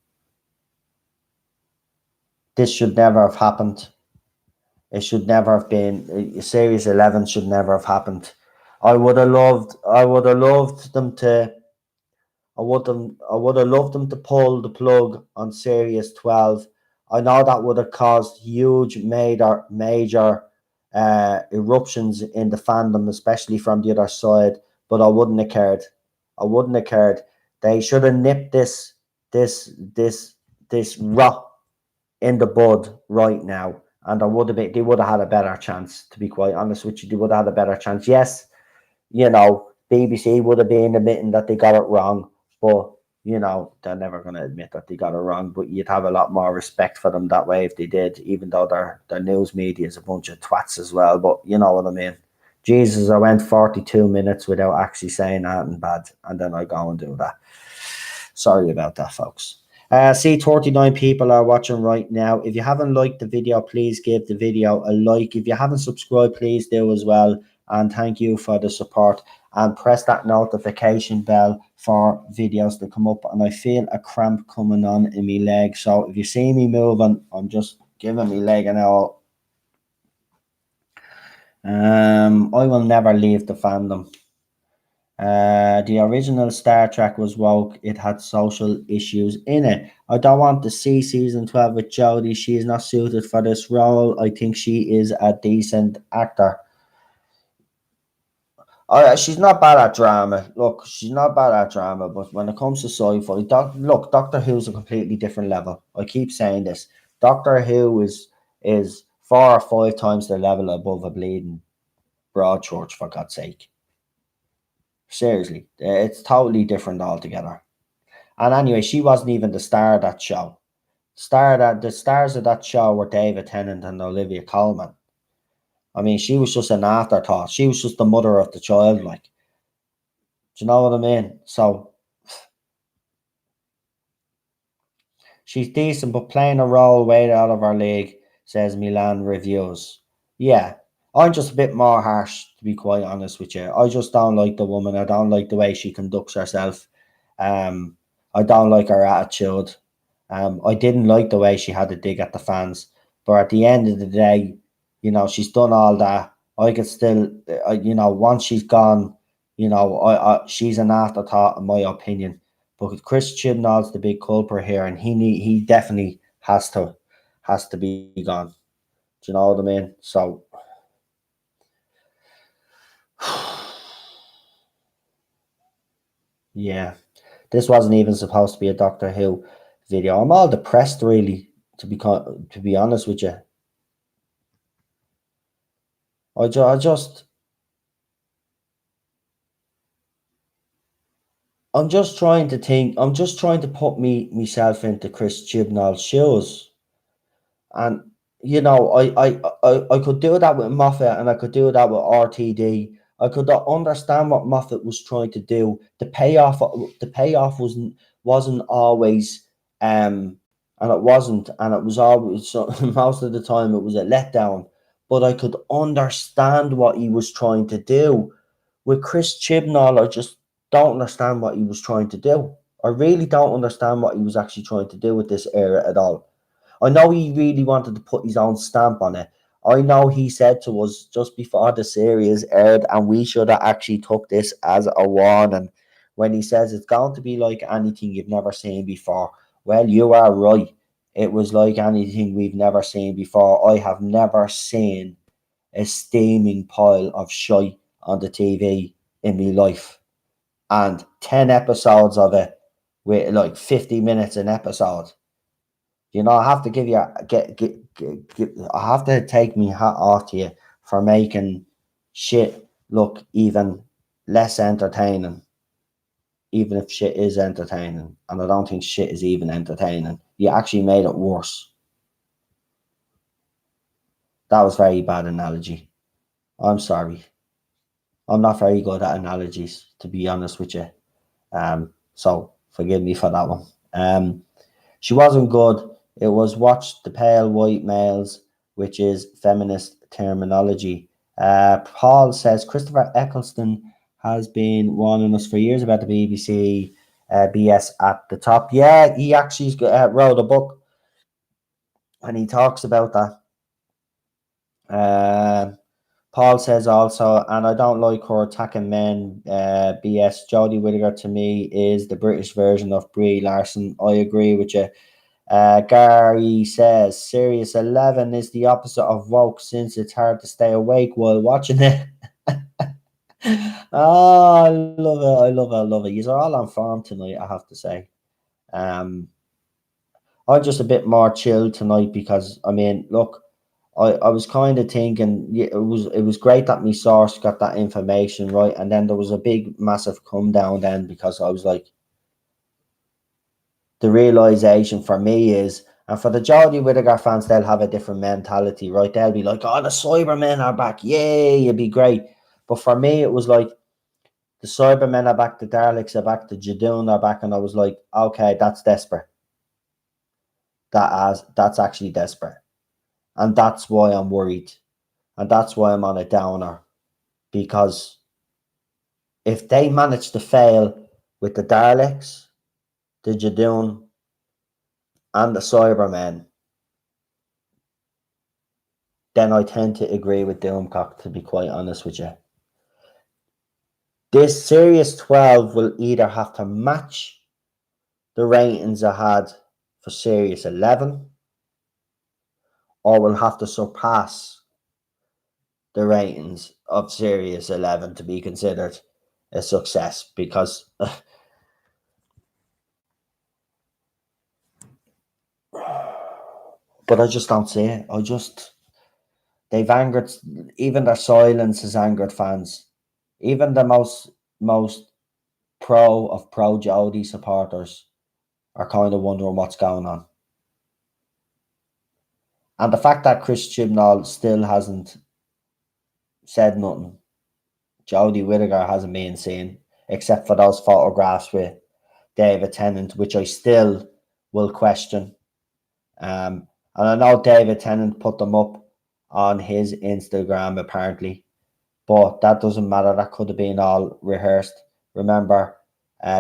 this should never have happened. It should never have been. Series 11 should never have happened. I would have loved them to. I would have loved them to pull the plug on Series 12. I know that would have caused huge major eruptions in the fandom, especially from the other side, but I wouldn't have cared. I wouldn't have cared. They should have nipped this this rot in the bud right now. And they would have had a better chance, to be quite honest with you. They would have had a better chance. Yes, BBC would have been admitting that they got it wrong, but they're never going to admit that they got it wrong. But you'd have a lot more respect for them that way if they did, even though their news media is a bunch of twats as well. But you know what I mean. Jesus, I went 42 minutes without actually saying anything bad, and then I go and do that. Sorry about that, folks. See, 39 people are watching right now. If you haven't liked the video, please give the video a like. If you haven't subscribed, please do as well. And thank you for the support. And press that notification bell for videos to come up. And I feel a cramp coming on in my leg. So if you see me moving, I'm just giving my leg an all. I will never leave the fandom. The original Star Trek was woke. It had social issues in it. I don't want to see season 12 with Jodie. She is not suited for this role. I think she is a decent actor. She's not bad at drama. Look, she's not bad at drama, but when it comes to sci-fi, Doctor Who's a completely different level. I keep saying this. Doctor Who is 4 or 5 times the level above a bleeding Broadchurch, for God's sake. Seriously, it's totally different altogether. And anyway, she wasn't even the star of that show. The stars of that show were David Tennant and Olivia Colman. I mean, she was just an afterthought. She was just the mother of the child, like. Do you know what I mean? So she's decent, but playing a role way out of her league, says Milan Reviews. Yeah, I'm just a bit more harsh, to be quite honest with you. I just don't like the woman. I don't like the way she conducts herself. Um, I don't like her attitude. I didn't like the way she had to dig at the fans. But at the end of the day, she's done all that. I could still, once she's gone, she's an afterthought, in my opinion. But Chris Chibnall's the big culprit here, and he definitely has to be gone. Do you know what I mean? So, yeah, this wasn't even supposed to be a Doctor Who video. I'm all depressed, really, to be honest with you. I just I'm just trying to think. I'm just trying to put myself into Chris Chibnall's shoes. And you know, I could do that with Moffat, and I could do that with RTD. I could understand what Moffat was trying to do. The payoff wasn't always and it wasn't, and it was always so, most of the time it was a letdown. But I could understand what he was trying to do. With Chris Chibnall, I just don't understand what he was trying to do. I really don't understand what he was actually trying to do with this era at all. I know he really wanted to put his own stamp on it. I know he said to us just before the series aired, and we should have actually took this as a warning when he says it's going to be like anything you've never seen before. Well, you are right. It was like anything we've never seen before. I have never seen a steaming pile of shite on the TV in my life. And 10 episodes of it with like 50 minutes an episode. You know, I have to give you I have to take me hat off to you for making shit look even less entertaining, even if shit is entertaining. And I don't think shit is even entertaining. You actually made it worse. That was very bad analogy. I'm sorry. I'm not very good at analogies, to be honest with you. So forgive me for that one. She wasn't good. It was watch the pale white males, which is feminist terminology. Paul says Christopher Eccleston has been warning us for years about the BBC BS at the top. Yeah, he actually wrote a book and he talks about that. Paul says also, and I don't like her attacking men. BS. Jodie Whittaker to me is the British version of Brie Larson. I agree with you. Gary says Series 11 is the opposite of woke since it's hard to stay awake while watching it. Oh, I love it. I love it. I love it. You're all on form tonight, I have to say. Um, I'm just a bit more chilled tonight because I mean, look, I was kind of thinking it was great that my source got that information right, and then there was a big massive come down then because I was like, the realization for me is, and for the Jodie Whittaker fans, they'll have a different mentality, right? They'll be like, oh, the Cybermen are back. Yay, it'd be great. But for me, it was like, the Cybermen are back, the Daleks are back, the Jadoon are back. And I was like, okay, that's desperate. That's actually desperate. And that's why I'm worried. And that's why I'm on a downer. Because if they manage to fail with the Daleks, the Jadoon, and the Cybermen, then I tend to agree with Doomcock, to be quite honest with you. This Series 12 will either have to match the ratings I had for Series 11 or will have to surpass the ratings of Series 11 to be considered a success because but I just don't see it. They've angered, even their silence has angered fans. Even the most pro Jodie supporters are kind of wondering what's going on. And the fact that Chris Chibnall still hasn't said nothing, Jodie Whittaker hasn't been seen, except for those photographs with David Tennant, which I still will question. And I know David Tennant put them up on his Instagram apparently, but that doesn't matter. That could have been all rehearsed. Remember,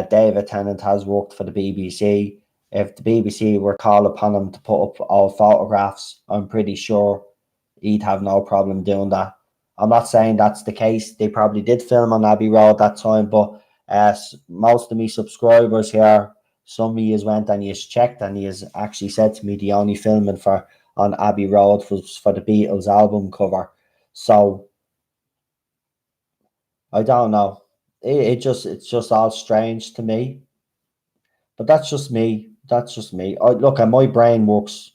David Tennant has worked for the BBC. If the BBC were called upon him to put up all photographs, I'm pretty sure he'd have no problem doing that. I'm not saying that's the case. They probably did film on Abbey Road that time, but most of me subscribers here, some of you went and you checked and you actually said to me the only filming for on Abbey Road was for the Beatles album cover. So I don't know. It's just all strange to me. But that's just me. That's just me. Look, and my brain works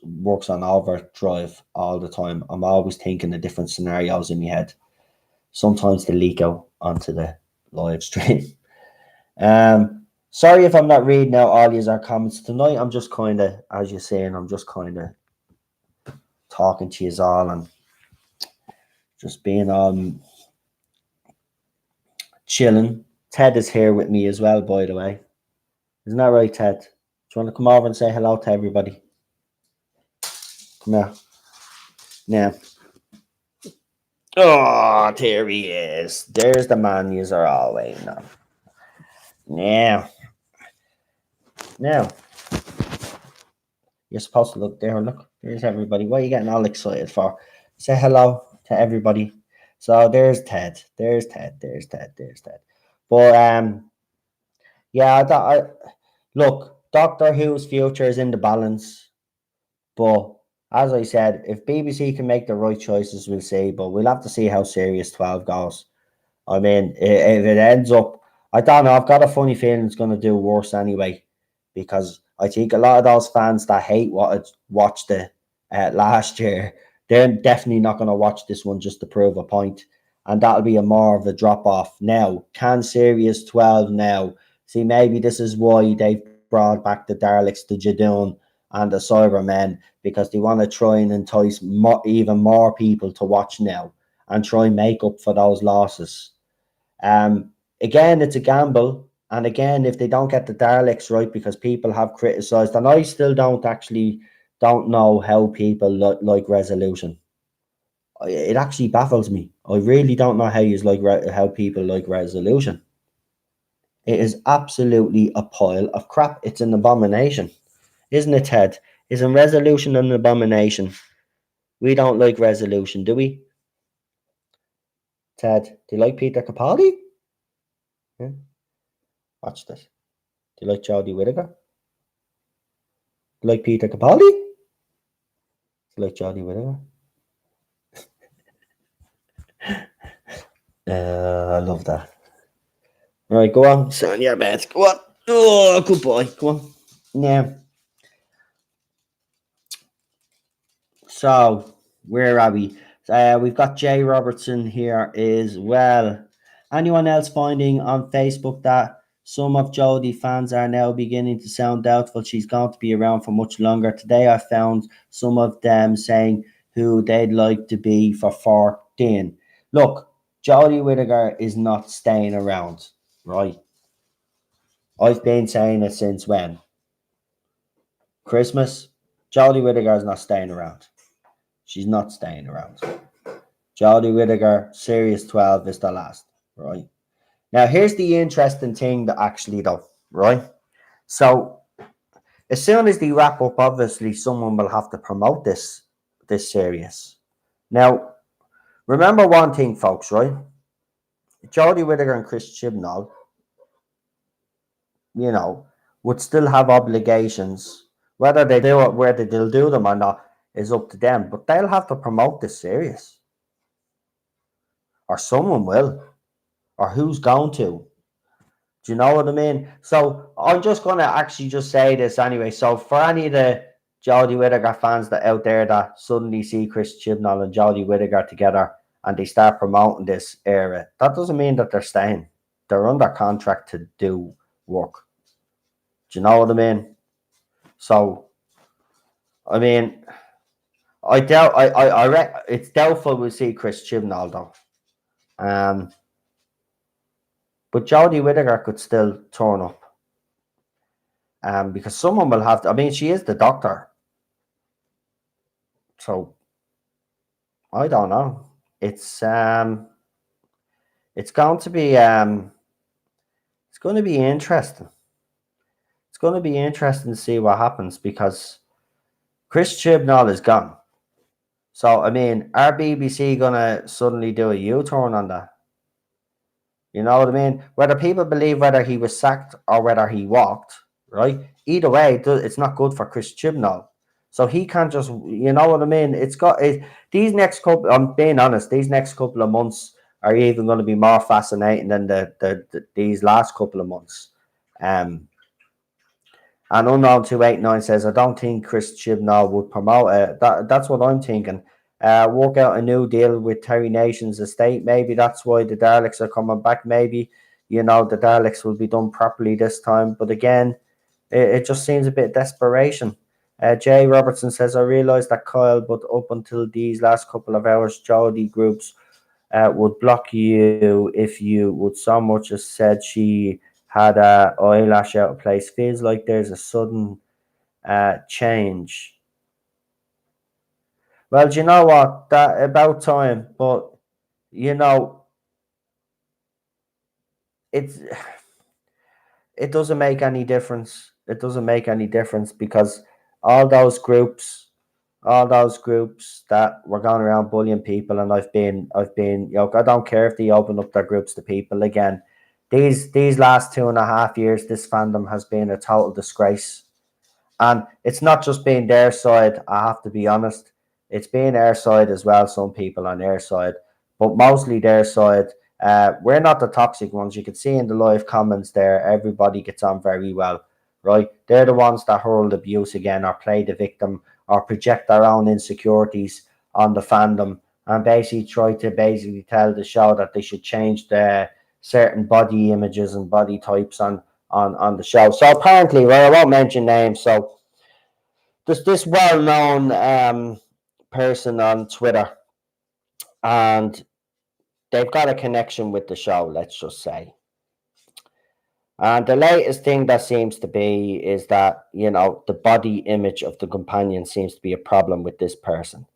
on overdrive all the time. I'm always thinking of different scenarios in my head. Sometimes they leak out onto the live stream. Sorry if I'm not reading out all these our comments tonight. I'm just kind of, as you're saying, I'm just kind of talking to you all and just being chilling. Ted is here with me as well, by the way. Isn't that right, Ted? Do you want to come over and say hello to everybody? Come here. Now. Oh, there he is. There's the man you are all waiting on. Now. You're supposed to look there. Look, there's everybody. What are you getting all excited for? Say hello to everybody. So there's Ted. There's Ted. But yeah, look, Doctor Who's future is in the balance. But as I said, if BBC can make the right choices, we'll see. But we'll have to see how Series 12 goes. I mean, if it ends up, I don't know. I've got a funny feeling it's going to do worse anyway, because I think a lot of those fans that hate what watched the last year, they're definitely not going to watch this one just to prove a point, and that'll be a more of a drop off. Now, can Series 12 now? See, maybe this is why they've brought back the Daleks, the Jadoon, and the Cybermen, because they want to try and entice even more people to watch now and try and make up for those losses. Again, it's a gamble. And again, if they don't get the Daleks right, because people have criticised, and I still don't know how people like Resolution. It actually baffles me. I really don't know how people like Resolution. It is absolutely a pile of crap. It's an abomination. Isn't it, Ted? Isn't Resolution an abomination? We don't like Resolution, do we? Ted, do you like Peter Capaldi? Yeah. Watch this. Do you like Jodie Whittaker? Do you like Peter Capaldi? Do you like Jodie Whittaker? I love that. Right, go on. Sit on your bed. Go on. Oh, good boy. Go on. Now. So, where are we? We've got Jay Robertson here as well. Anyone else finding on Facebook that some of Jodie fans are now beginning to sound doubtful she's going to be around for much longer? Today I found some of them saying who they'd like to be for 14. Look, Jodie Whittaker is not staying around, right? I've been saying it since when? Christmas? Jodie Whittaker is not staying around. She's not staying around. Jodie Whittaker, Series 12 is the last, right? Now, here's the interesting thing that actually, though, right? So, as soon as they wrap up, obviously, someone will have to promote this series. Now, remember one thing, folks, right? Jodie Whittaker and Chris Chibnall, would still have obligations. Whether they do it, whether they'll do them or not, is up to them. But they'll have to promote this series. Or someone will. Or who's going to? Do you know what I mean? So I'm just going to actually just say this anyway. So for any of the Jodie Whittaker fans that out there that suddenly see Chris Chibnall and Jodie Whittaker together and they start promoting this era, that doesn't mean that they're staying. They're under contract to do work. Do you know what I mean? So, I mean, I doubt. It's doubtful we'll see Chris Chibnall though. But Jodie Whittaker could still turn up. Because someone will have to. I mean, she is the Doctor. So I don't know. It's going to be it's going to be interesting. It's going to be interesting to see what happens because Chris Chibnall is gone. So I mean, are BBC gonna suddenly do a U-turn on that? You know what I mean? Whether people believe whether he was sacked or whether he walked, right? Either way, it's not good for Chris Chibnall. So he can't just, you know what I mean? These next couple, I'm being honest, these next couple of months are even going to be more fascinating than these last couple of months. And Unknown 289 says, I don't think Chris Chibnall would promote it. That's what I'm thinking. Work out a new deal with Terry Nation's estate. Maybe that's why the Daleks are coming back. Maybe, the Daleks will be done properly this time. But again, it just seems a bit desperation. Jay Robertson says, I realised that Kyle, but up until these last couple of hours, Jodie groups would block you if you would so much as said she had a eyelash out of place. Feels like there's a sudden change. Well, do you know what? That about time, but you know, it's it doesn't make any difference. It doesn't make any difference because all those groups, all those groups that were going around bullying people, and I've been, I don't care if they open up their groups to people again. These last 2.5 years, this fandom has been a total disgrace. And it's not just being their side, I have to be honest. It's being our side as well, some people on their side, but mostly their side. We're not the toxic ones. You can see in the live comments there, everybody gets on very well, right? They're the ones that hurl abuse again or play the victim or project their own insecurities on the fandom and basically try to basically tell the show that they should change the certain body images and body types on the show. So apparently, well, I won't mention names. So there's this well-known person on Twitter, and they've got a connection with the show. Let's just say, and the latest thing that seems to be is that the body image of the companion seems to be a problem with this person.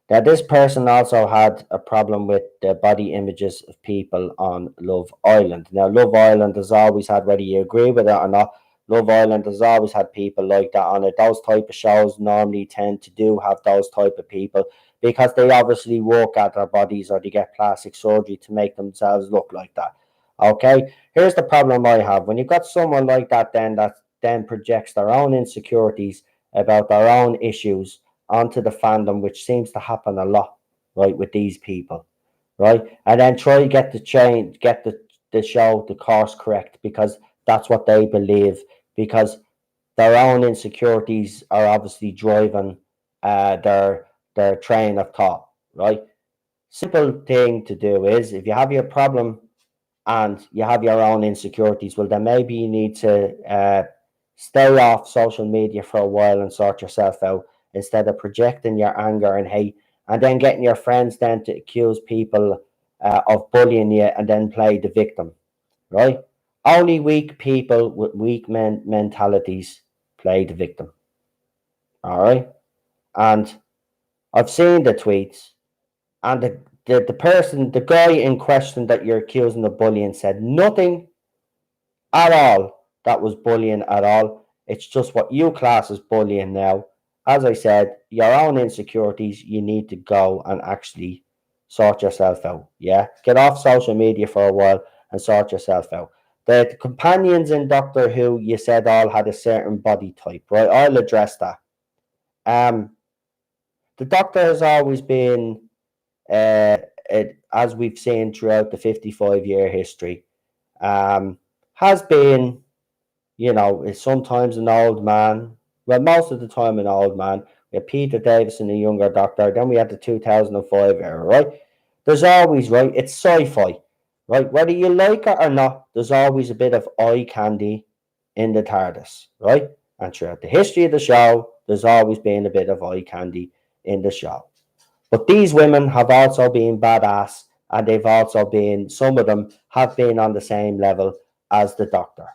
Now, this person also had a problem with the body images of people on Love Island. Now, Love Island has always had, whether you agree with it or not, Love Island has always had people like that on it. Those type of shows normally tend to do have those type of people because they obviously work at their bodies or they get plastic surgery to make themselves look like that. Okay, here's the problem I have. When you've got someone like that, then that then projects their own insecurities about their own issues onto the fandom, which seems to happen a lot, right, with these people, right? And then try to get the change, get the show, the course correct, because that's what they believe, because their own insecurities are obviously driving their train of thought, right? Simple thing to do is if you have your problem and you have your own insecurities, well, then maybe you need to stay off social media for a while and sort yourself out instead of projecting your anger and hate and then getting your friends then to accuse people of bullying you and then play the victim, right? Only weak people with weak mentalities play the victim, all right? And I've seen the tweets, and the person, the guy in question that you're accusing of bullying said nothing at all that was bullying at all. It's just what you class as bullying now. As I said, your own insecurities, you need to go and actually sort yourself out. Yeah, get off social media for a while and sort yourself out. The companions in Doctor Who, you said all had a certain body type, right? I'll address that. Um, the Doctor has always been, as we've seen throughout the 55-year history, has been, is sometimes an old man. Well, most of the time an old man. We had Peter Davison, a younger Doctor. Then we had the 2005 era, right? There's always, right? It's sci-fi, right? Whether you like it or not, there's always a bit of eye candy in the TARDIS, right? And throughout the history of the show, there's always been a bit of eye candy in the show. But these women have also been badass, and they've also been, some of them have been on the same level as the Doctor,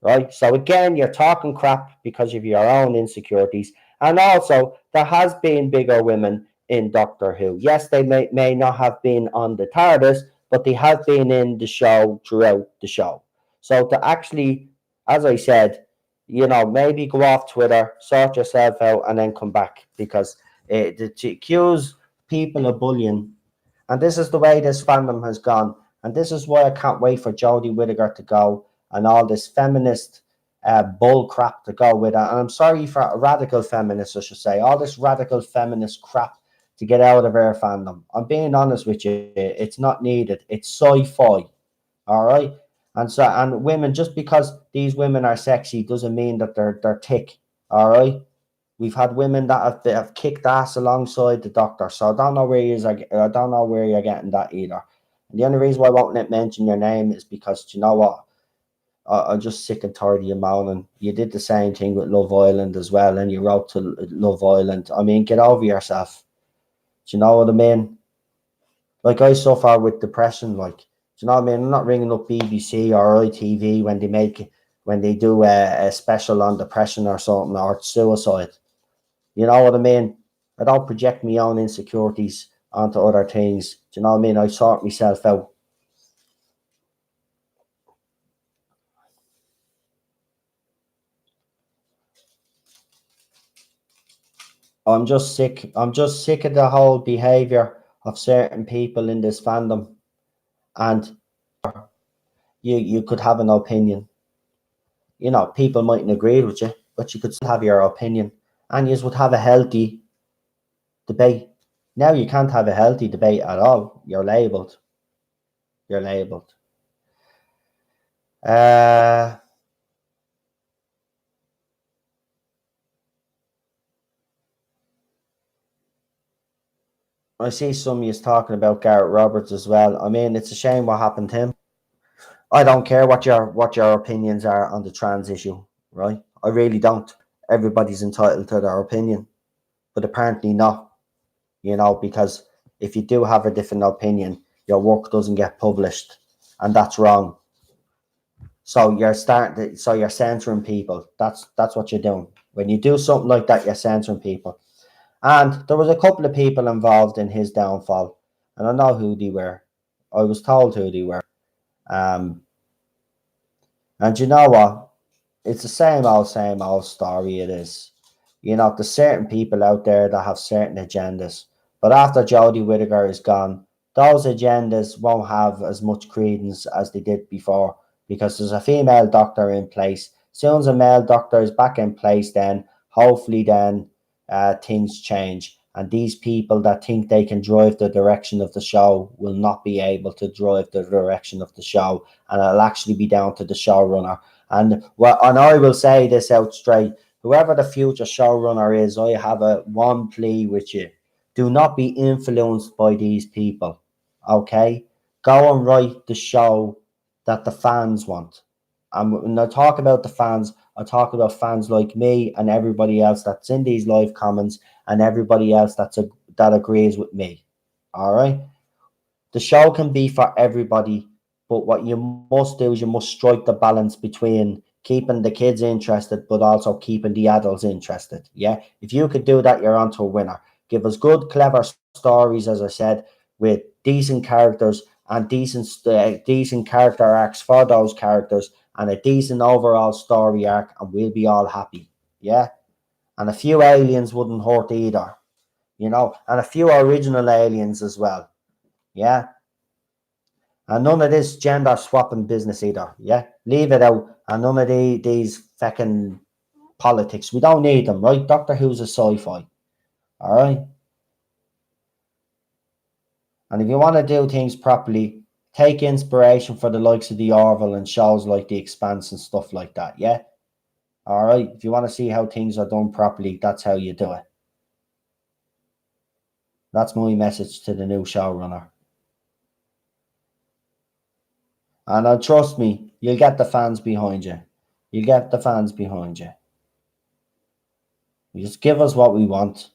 right? So again, you're talking crap because of your own insecurities. And also, there has been bigger women in Doctor Who. Yes, they may not have been on the TARDIS, but they have been in the show throughout the show. So to actually, as I said, maybe go off Twitter, sort yourself out, and then come back, because to accuse people of bullying, and this is the way this fandom has gone, and this is why I can't wait for Jodie Whittaker to go and all this feminist bull crap to go with it. And I'm sorry for radical feminists, I should say, all this radical feminist crap to get out of our fandom. I'm being honest with you, it's not needed. It's sci-fi, all right? And women, just because these women are sexy doesn't mean that they're thick, all right? We've had women that have kicked ass alongside the Doctor, so I don't know I don't know where you're getting that either. And the only reason why I won't mention your name is because, you know what? I'm just sick and tired of you moaning. You did the same thing with Love Island as well, and you wrote to Love Island. I mean, get over yourself. Do you know what I mean? Like, I suffer with depression. Like, do you know what I mean? I'm not ringing up BBC or ITV when they do a special on depression or something, or suicide. You know what I mean? I don't project my own insecurities onto other things. Do you know what I mean? I sort myself out. I'm just sick. I'm just sick of the whole behavior of certain people in this fandom. And you could have an opinion. You know, people mightn't agree with you, but you could still have your opinion, and you would have a healthy debate. Now you can't have a healthy debate at all. You're labelled. You're labelled. Uh, I see some of talking about Garrett Roberts as well. I mean, it's a shame what happened to him. I don't care what your opinions are on the trans issue, right? I really don't. Everybody's entitled to their opinion, but apparently not. You know, because if you do have a different opinion, your work doesn't get published, and that's wrong. So you're censoring people. That's what you're doing. When you do something like that, you're censoring people. And there was a couple of people involved in his downfall, and I know who they were. I was told who they were. Um, and you know what? It's the same old story. It is. You know, there's certain people out there that have certain agendas, but after Jodie Whittaker is gone, those agendas won't have as much credence as they did before because there's a female doctor in place. Soon as a male doctor is back in place, then hopefully things change. And these people that think they can drive the direction of the show will not be able to drive the direction of the show, and it'll actually be down to the showrunner. And I will say this out straight: whoever the future showrunner is, I have a one plea with you: do not be influenced by these people. Okay, go and write the show that the fans want. And when I talk about the fans, I talk about fans like me and everybody else that's in these live comments and everybody else that agrees with me. All right. The show can be for everybody, but what you must do is you must strike the balance between keeping the kids interested, but also keeping the adults interested. Yeah. If you could do that, you're onto a winner. Give us good, clever stories, as I said, with decent characters and decent character arcs for those characters and a decent overall story arc, and we'll be all happy. Yeah. And a few aliens wouldn't hurt either, and a few original aliens as well. Yeah. And none of this gender swapping business either. Yeah. Leave it out. And none of these fucking politics. We don't need them, right? Doctor Who's a sci-fi. All right. And if you want to do things properly, take inspiration for the likes of the Orville and shows like The Expanse and stuff like that. Yeah. All right. If you want to see how things are done properly, that's how you do it. That's my message to the new showrunner. And trust me, you'll get the fans behind you. You get the fans behind you. You just give us what we want.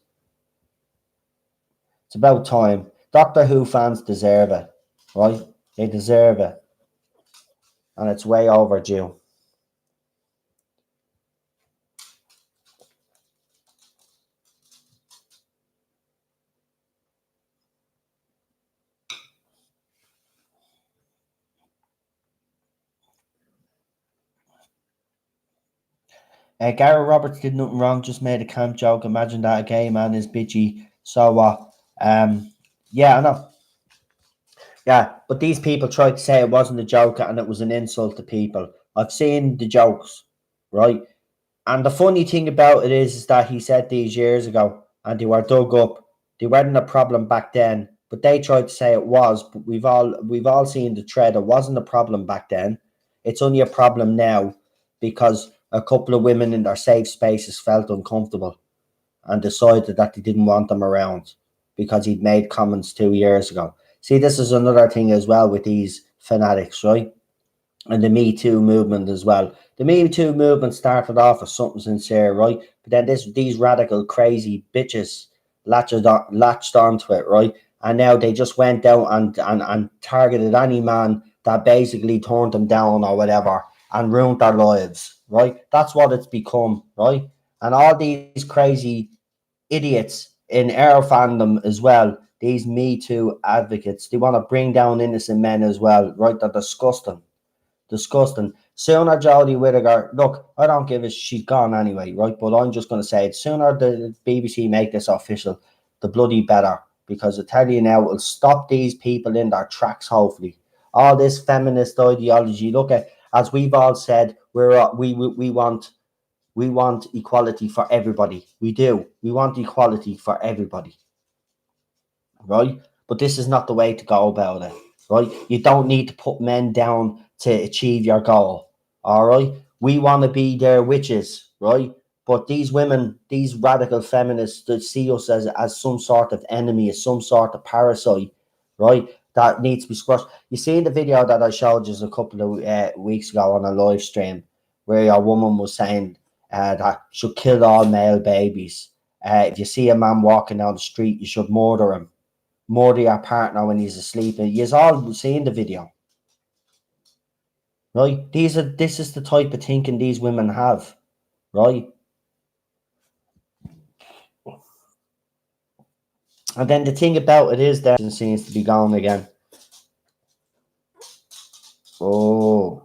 It's about time. Doctor Who fans deserve it, right? They deserve it. And it's way overdue. Gary Roberts did nothing wrong, just made a camp joke. Imagine that a gay man is bitchy. So what? Yeah, I know. Yeah, but these people tried to say it wasn't a joke and it was an insult to people. I've seen the jokes, right? And the funny thing about it is that he said these years ago, and they were dug up. They weren't a problem back then, but they tried to say it was. But we've all seen the thread. It wasn't a problem back then. It's only a problem now because a couple of women in their safe spaces felt uncomfortable and decided that they didn't want them around because he'd made comments 2 years ago. See, this is another thing as well with these fanatics, right? and the Me Too movement as well. The Me Too movement started off as something sincere, right? But then these radical, crazy bitches latched onto it, right? And now they just went out and targeted any man that basically turned them down or whatever and ruined their lives, right? That's what it's become, right? And all these crazy idiots in our fandom as well, these Me Too advocates, they want to bring down innocent men as well, right? They're disgusting. Disgusting. Sooner Jodie Whittaker, look, I don't give a she's gone anyway, right? But I'm just going to say it. Sooner the BBC make this official, the bloody better. Because I tell you now, it'll stop these people in their tracks, hopefully. All this feminist ideology. Look at, as we've all said, we want equality for everybody. We do. We want equality for everybody, right? But this is not the way to go about it, right? You don't need to put men down to achieve your goal, all right? We want to be their witches, right? But these women, these radical feminists that see us as some sort of enemy, as some sort of parasite, right? That needs to be squashed. You see in the video that I showed you a couple of weeks ago on a live stream where a woman was saying that should kill all male babies. If you see a man walking down the street, you should murder him, murder your partner when he's asleep. And you've all seen the video, right? This is the type of thinking these women have, right? And then the thing about it is that it seems to be gone again. Oh,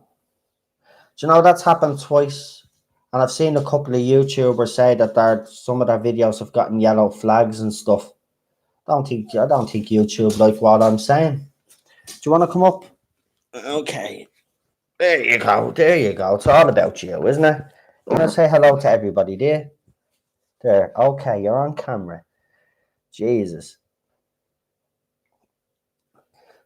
do you know that's happened twice? And I've seen a couple of YouTubers say that some of their videos have gotten yellow flags and stuff. I don't think YouTube like what I'm saying. Do you want to come up? Okay. There you go. There you go. It's all about you, isn't it? You want to say hello to everybody, dear? There. Okay, you're on camera. Jesus.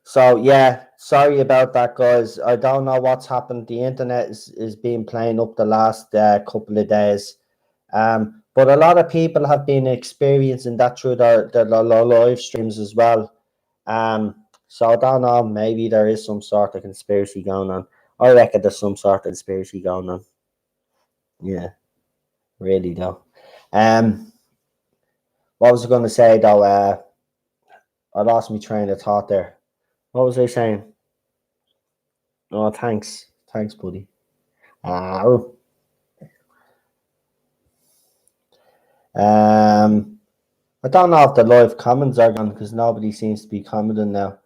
So yeah, sorry about that, guys. I don't know what's happened. The internet is being playing up the last couple of days. But a lot of people have been experiencing that through their live streams as well. So I don't know. Maybe there is some sort of conspiracy going on. I reckon there's some sort of conspiracy going on. Yeah, really though. What was I going to say though? I lost my train of thought there. What was I saying? Oh, thanks, buddy. Oh. I don't know if the live comments are gone because nobody seems to be commenting now.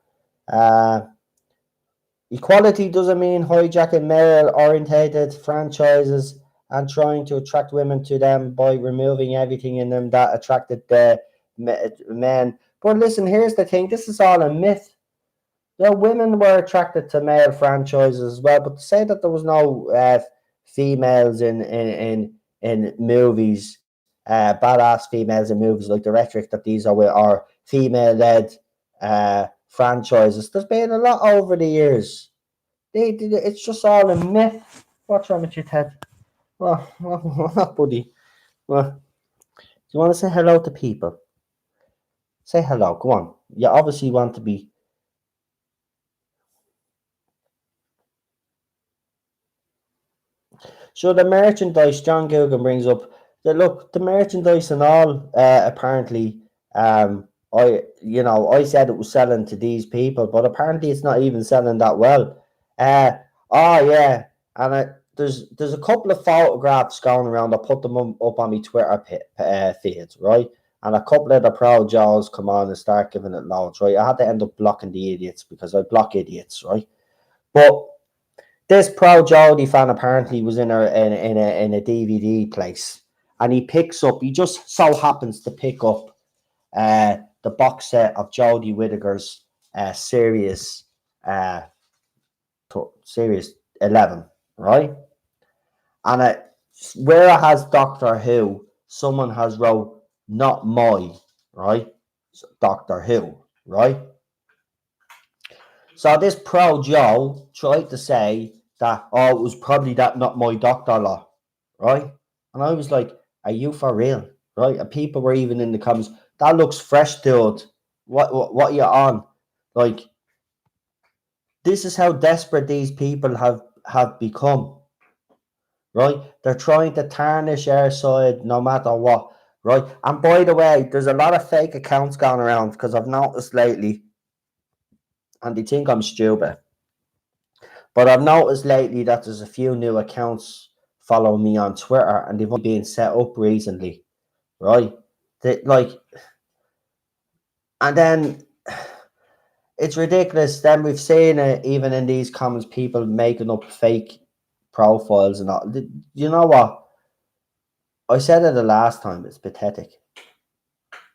Equality doesn't mean hijacking male-orientated franchises and trying to attract women to them by removing everything in them that attracted the men. But listen, here's the thing: this is all a myth. Yeah, women were attracted to male franchises as well, but to say that there was no females in movies, badass females in movies like the rhetoric that these are female-led franchises. There's been a lot over the years. It's just all a myth. What's wrong with your head? What, buddy? Well, do you want to say hello to people? Say hello. Go on. You obviously want to be. So the merchandise, John Guggen brings up that look, the merchandise and all apparently I said it was selling to these people, but apparently it's not even selling that well. Oh yeah, and there's a couple of photographs going around. I put them up on my Twitter feed, right? And a couple of the pro Joes come on and start giving it loads, right? I had to end up blocking the idiots because I block idiots, right? But this pro Jodie fan apparently was in a DVD place, and he just so happens to pick up the box set of Jodie Whittaker's series series 11, right? And where it has Doctor Who, someone has wrote not my, right? So Doctor Who, right? So this pro Joe tried to say that, oh, it was probably that not my doctor law, right? And I was like, are you for real? Right? And people were even in the comments, that looks fresh, dude. What are you on? Like, this is how desperate these people have become, right? They're trying to tarnish our side no matter what, right? And by the way, there's a lot of fake accounts going around because I've noticed lately, and they think I'm stupid, but I've noticed lately that there's a few new accounts following me on Twitter, and they've only been set up recently, right? Like, and then it's ridiculous. Then we've seen it even in these comments, people making up fake profiles and all. You know what? I said it the last time. It's pathetic.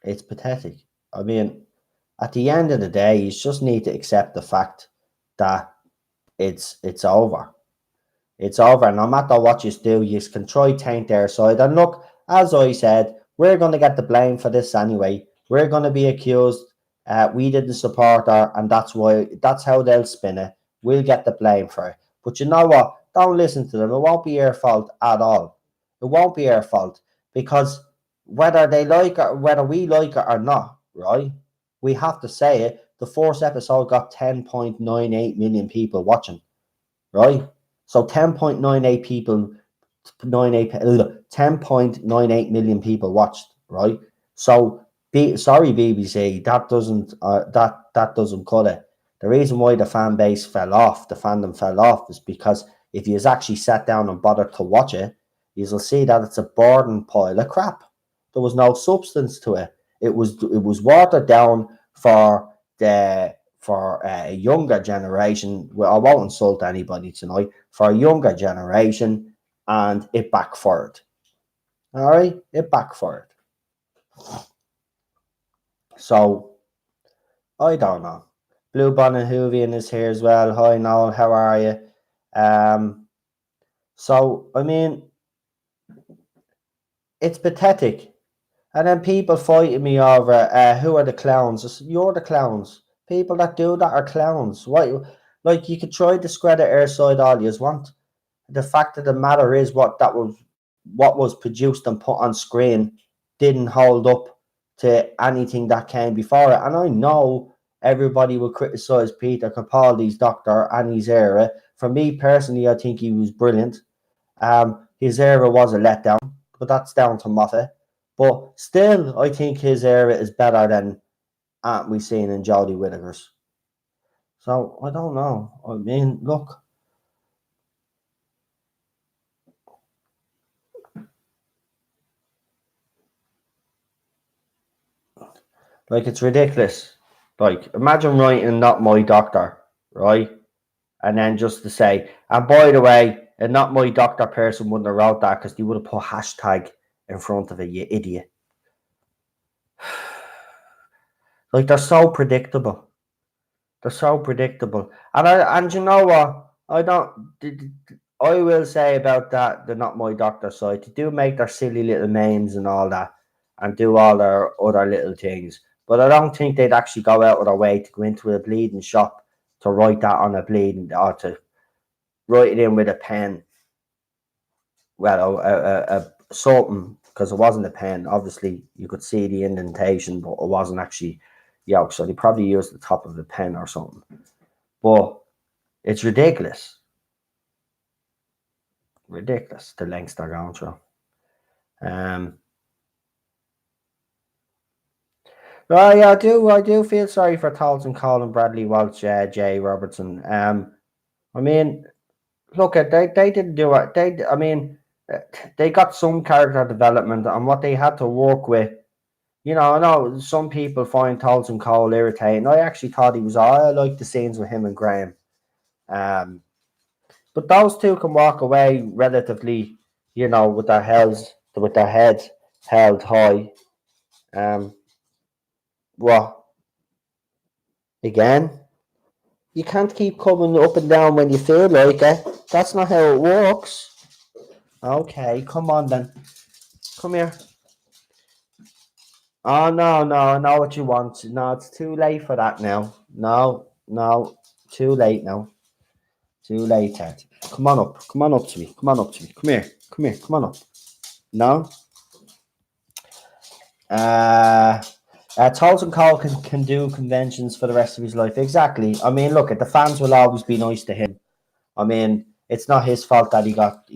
It's pathetic. I mean, at the end of the day, you just need to accept the fact that it's over. It's over. No matter what you do, you can try taint their side. And look, as I said, we're going to get the blame for this anyway. We're going to be accused. We didn't support her, and that's how they'll spin it. We'll get the blame for it. But you know what? Don't listen to them. It won't be your fault at all. It won't be your fault because whether they like it, whether we like it or not, right? We have to say it. The first episode got 10.98 million people watching, right? So 10.98 people, 10.98 million people watched, right? So sorry BBC, that doesn't cut it. The reason why the fan base fell off, the fandom fell off, is because if you actually sat down and bothered to watch it, you'll see that it's a boring pile of crap. There was no substance to it. It was watered down for a younger generation. Well, I won't insult anybody tonight. For a younger generation, and it backfired. All right, it backfired. So I don't know. Blue Bonnet Hoovian is here as well. Hi Noel, how are you? So I mean, it's pathetic. And then people fighting me over who are the clowns. You're the clowns. People that do that are clowns. What? Like, you could try to discredit our side all you want. The fact of the matter is what was produced and put on screen didn't hold up to anything that came before it. And I know everybody will criticize Peter Capaldi's Doctor and his era. For me personally, I think he was brilliant. His era was a letdown, but that's down to Moffat. But still, I think his era is better than we've seen in Jodie Whittaker's. So I don't know. I mean, look. Like, it's ridiculous. Like, imagine writing Not My Doctor, right? And then just to say, and by the way, a Not My Doctor person wouldn't have wrote that because they would have put hashtag in front of it, you idiot. Like, they're so predictable. They're so predictable. And you know what? I will say about that, the Not My Doctor side, they do make their silly little memes and all that, and do all their other little things. But I don't think they'd actually go out of their way to go into a bleeding shop to write that on a bleeding, or to write it in with a pen. Well, something, because it wasn't a pen. Obviously, you could see the indentation, but it wasn't actually yolk. So they probably used the top of the pen or something. But it's ridiculous. Ridiculous, the lengths they're going through. Well, yeah, I do feel sorry for Tolson, Colin, Bradley, Walsh, Jay Robertson. I mean, look, they didn't do it. They got some character development, and what they had to work with. You know, I know some people find Tolson Cole irritating. I actually thought he was. I like the scenes with him and Graham. But those two can walk away relatively, with their heads held high. What again? You can't keep coming up and down when you feel like it. That's not how it works. Okay, come on then. Come here. Oh no, I know what you want. No, it's too late for that now. No, too late now. Too late, Ted. Come on up. Come on up to me. Come on up to me. Come here. Come on up. No. Tolson Cole can do conventions for the rest of his life. Exactly. I mean, look, the fans will always be nice to him. I mean, it's not his fault that he got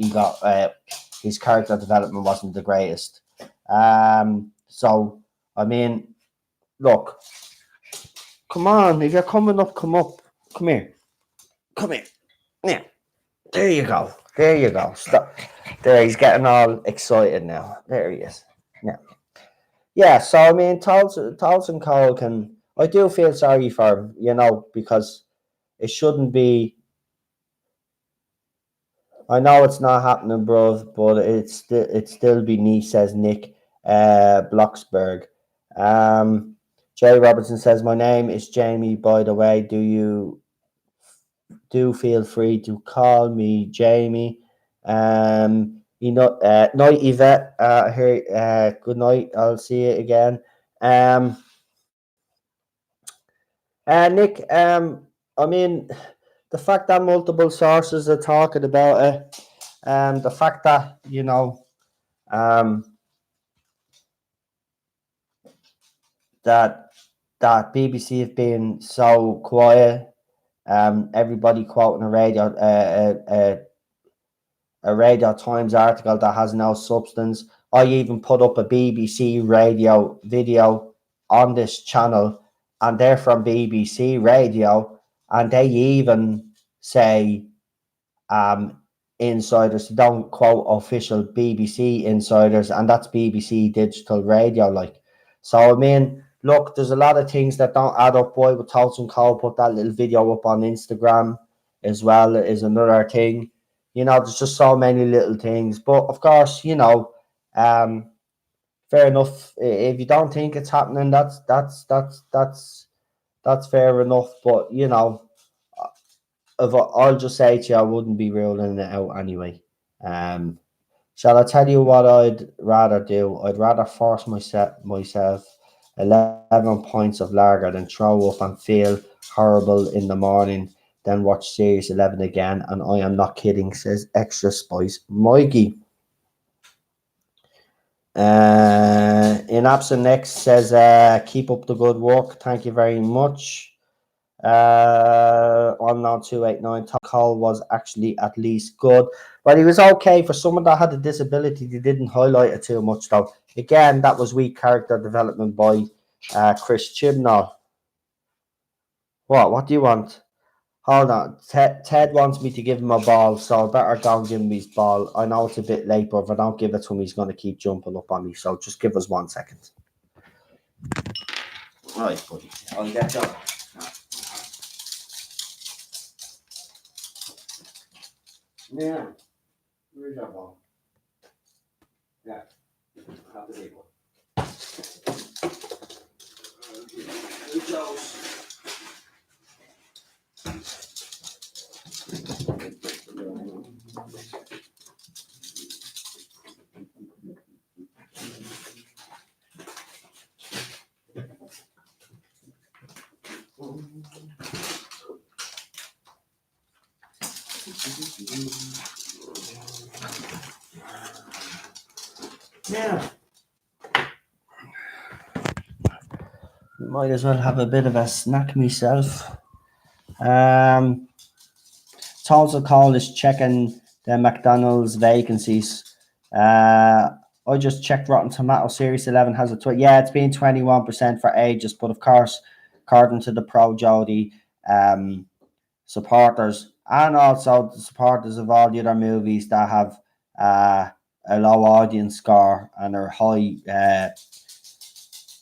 his character development wasn't the greatest. So I mean, look, come on, if you're coming up, come up, come here, come here, yeah. There you go. There you go. Stop. There, he's getting all excited now. There he is. Yeah. Yeah, so I mean, Tolson Cole can. I do feel sorry for him, because it shouldn't be. I know it's not happening, bro, but it's still be me, says Nick Blocksberg. Um, Jay Robertson says, "My name is Jamie. By the way, do feel free to call me Jamie. Night Yvette. Here. Good night. I'll see you again. Um, Nick. I mean, the fact that multiple sources are talking about it, the fact that um, that BBC have been so quiet. Everybody quoting a Radio Times article that has no substance. I even put up a BBC radio video on this channel, and they're from BBC Radio, and they even say insiders. They don't quote official BBC insiders, and that's BBC Digital Radio. So I mean, look, there's a lot of things that don't add up. Boy, with Tolson Cole put that little video up on Instagram as well is another thing. There's just so many little things. But of course, fair enough. If you don't think it's happening, that's fair enough. But I'll just say to you, I wouldn't be ruling it out anyway. Shall I tell you what I'd rather do? I'd rather force myself 11 points of lager than throw up and feel horrible in the morning, then watch Series 11 again. And I am not kidding, says Extra Spice Mikey. In Absent Next says, keep up the good work. Thank you very much. 19289 Cole was actually at least good. But he was okay for someone that had a disability. They didn't highlight it too much, though. Again, that was weak character development by Chris Chibnall. What do you want? Hold on. Ted wants me to give him a ball, so I better go and give him his ball. I know it's a bit late, but if I don't give it to him, he's going to keep jumping up on me. So just give us 1 second. Right, buddy. I'll get you. Yeah. Where's your ball? Yeah. Have the big one. Here goes. Yeah. Might as well have a bit of a snack myself. Tolson Cole is checking the McDonald's vacancies. I just checked Rotten Tomato. Series 11 has a it's been 21% for ages, but of course, according to the Pro Jody supporters, and also the supporters of all the other movies that have a low audience score and are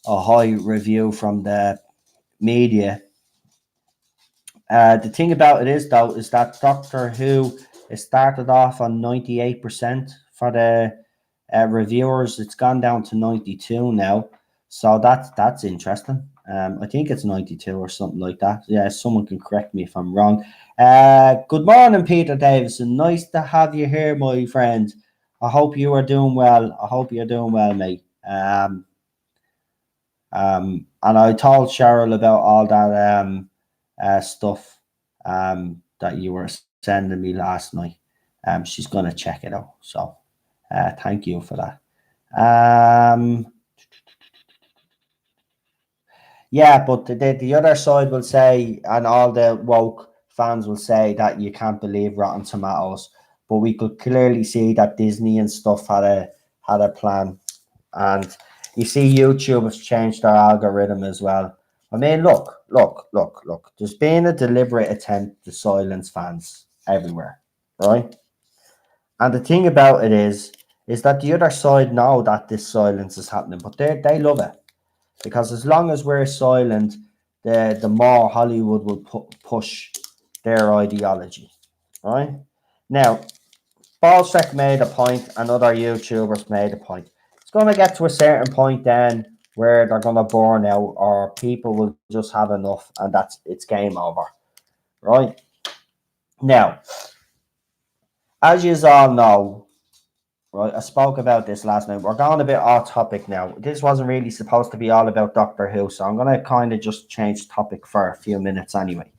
a high review from the media. The thing about it is, though, is that Doctor Who started off on 98% for the reviewers. It's gone down to 92 now, so that's interesting. I think it's 92 or something like that. Yeah, someone can correct me if I'm wrong. Good morning, Peter Davison. Nice to have you here, my friend. I hope you are doing well. I hope you're doing well, mate. And I told Cheryl about all that stuff that you were sending me last night. She's gonna check it out. So thank you for that. Yeah, but the other side will say, and all the woke fans will say that you can't believe Rotten Tomatoes, but we could clearly see that Disney and stuff had a plan. And you see YouTube has changed their algorithm as well. I mean, look. There's been a deliberate attempt to silence fans everywhere, right? And the thing about it is that the other side know that this silence is happening, but they love it. Because as long as we're silent, the more Hollywood will push their ideology, right? Now, Ballsec made a point, and other YouTubers made a point. It's going to get to a certain point then where they're going to burn out, or people will just have enough, and it's game over, right? Now, as you all know, right, I spoke about this last night. We're going a bit off topic now. This wasn't really supposed to be all about Doctor Who, so I'm going to kind of just change topic for a few minutes anyway.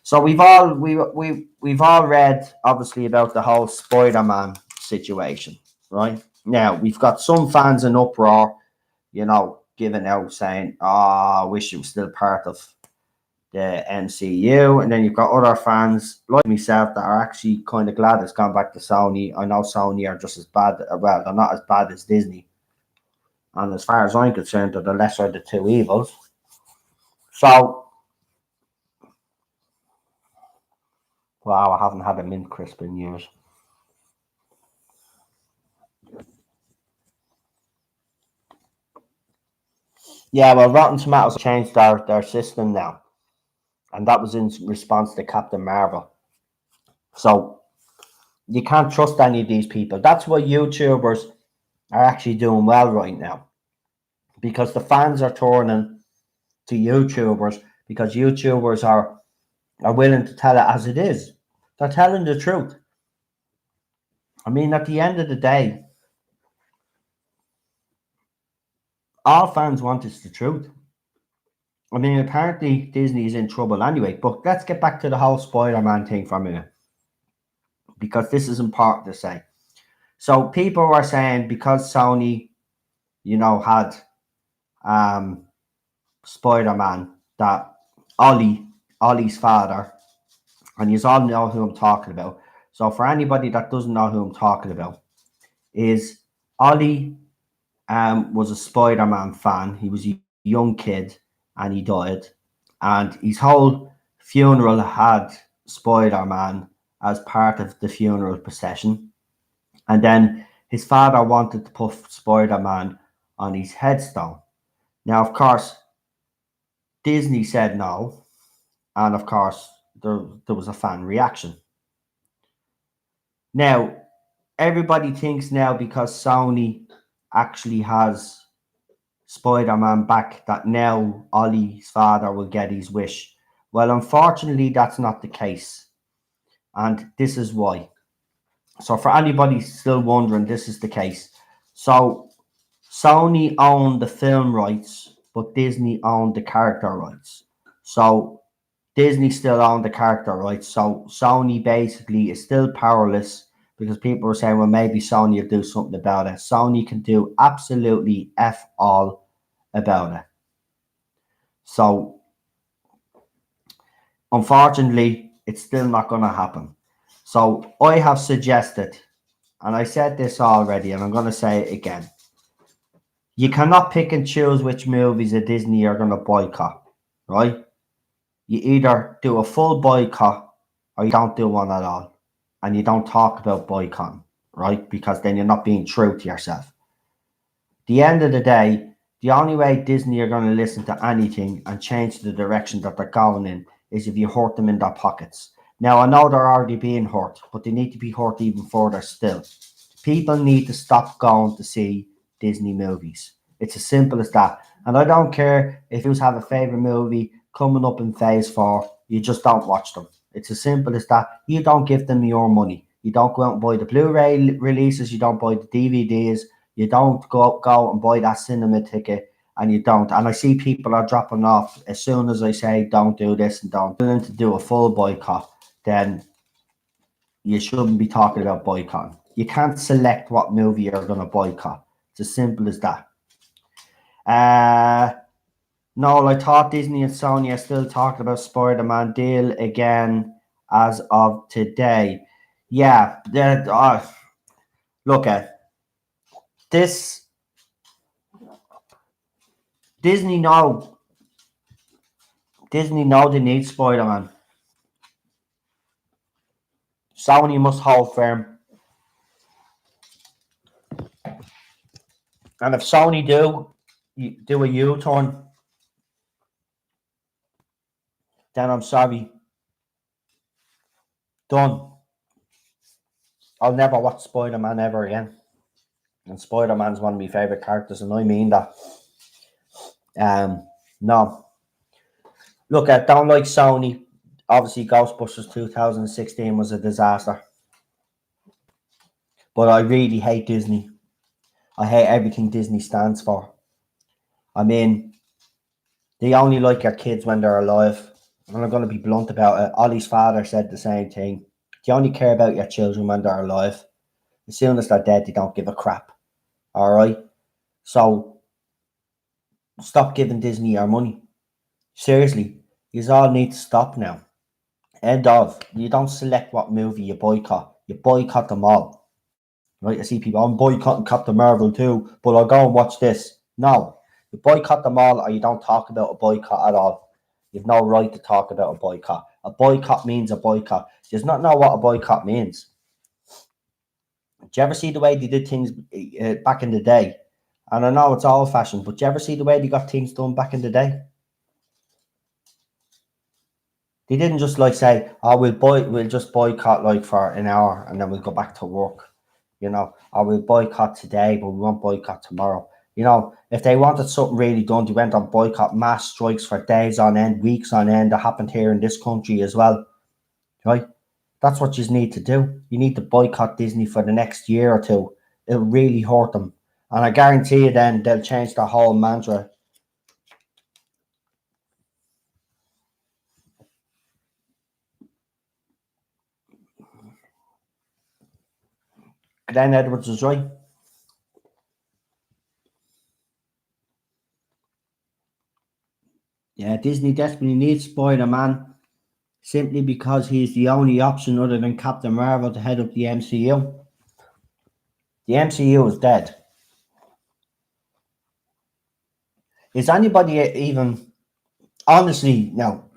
So we've all read obviously about the whole Spider-Man situation, right? Now we've got some fans in uproar, giving out saying, "Oh, I wish it was still part of the MCU," and then you've got other fans like myself that are actually kind of glad it's gone back to Sony. I know Sony are just as bad. Well, they're not as bad as Disney, and as far as I'm concerned, they're the lesser of the two evils. So. Wow, I haven't had a mint crisp in years. Yeah, well, Rotten Tomatoes changed their system now, and that was in response to Captain Marvel. So you can't trust any of these people. That's why YouTubers are actually doing well right now, because the fans are turning to YouTubers because YouTubers are willing to tell it as it is. They're telling the truth. I mean, at the end of the day, all fans want is the truth. I mean, apparently Disney is in trouble anyway, but let's get back to the whole Spider-Man thing for a minute, because this is important to say. So people were saying because Sony, had Spider-Man, that Ollie's father, and you all know who I'm talking about. So for anybody that doesn't know who I'm talking about, is Ollie was a Spider-Man fan. He was a young kid and he died. And his whole funeral had Spider-Man as part of the funeral procession. And then his father wanted to put Spider-Man on his headstone. Now, of course, Disney said no. And of course, there was a fan reaction. Now, everybody thinks now because Sony actually has Spider-Man back that now Ollie's father will get his wish. Well, unfortunately, that's not the case. And this is why. So for anybody still wondering, this is the case. So Sony owned the film rights, but Disney owned the character rights. So Disney still owned the character rights. So Sony basically is still powerless, because people are saying, well, maybe Sony will do something about it. Sony can do absolutely F all about it. So unfortunately, it's still not going to happen. So I have suggested, and I said this already, and I'm going to say it again. You cannot pick and choose which movies at Disney are going to boycott, right? You either do a full boycott or you don't do one at all. And you don't talk about boycotting, right? Because then you're not being true to yourself. At the end of the day, the only way Disney are going to listen to anything and change the direction that they're going in is if you hurt them in their pockets. Now, I know they're already being hurt, but they need to be hurt even further still. People need to stop going to see Disney movies. It's as simple as that. And I don't care if you have a favourite movie coming up in phase 4, you just don't watch them. It's as simple as that. You don't give them your money. You don't go out and buy the Blu-ray releases. You don't buy the DVDs. You don't go out and buy that cinema ticket, and you don't. And I see people are dropping off as soon as I say don't do this and don't. Willing to do a full boycott, then you shouldn't be talking about boycotting. You can't select what movie you're going to boycott. It's as simple as that. No, I thought Disney and Sony are still talking about Spider-Man deal again. as of today. Yeah, look at this. Disney know. Disney know they need Spider-Man. Sony must hold firm. And if Sony do a U-turn, then I'm sorry. Done. I'll never watch Spider-Man ever again. And Spider-Man's one of my favourite characters, and I mean that. No. Look, I don't like Sony. Obviously, Ghostbusters 2016 was a disaster. But I really hate Disney. I hate everything Disney stands for. I mean, they only like your kids when they're alive. And I'm going to be blunt about it. Ollie's father said the same thing. They only care about your children when they're alive. As soon as they're dead, they don't give a crap. All right? So, stop giving Disney your money. Seriously, you all need to stop now. End of. You don't select what movie you boycott. You boycott them all. Right? I see people, I'm boycotting Captain Marvel too, but I'll go and watch this. No. You boycott them all, or you don't talk about a boycott at all. You've no right to talk about a boycott. A boycott means a boycott. Does not know what a boycott means. Do you ever see the way they did things back in the day? And I know it's old fashioned, but do you ever see the way they got things done back in the day? They didn't just like say, "Oh, we'll just boycott like for an hour and then we'll go back to work." You know, or we'll boycott today, but we won't boycott tomorrow. You know, if they wanted something really done, they went on boycott mass strikes for days on end, weeks on end. That happened here in this country as well, right? That's what you need to do. You need to boycott Disney for the next year or two. It'll really hurt them, and I guarantee you, then they'll change the whole mantra. Glenn Edwards is right. Yeah, Disney desperately needs Spider-Man simply because he's the only option other than Captain Marvel to head up the MCU. The MCU is dead. Is anybody even, honestly, no,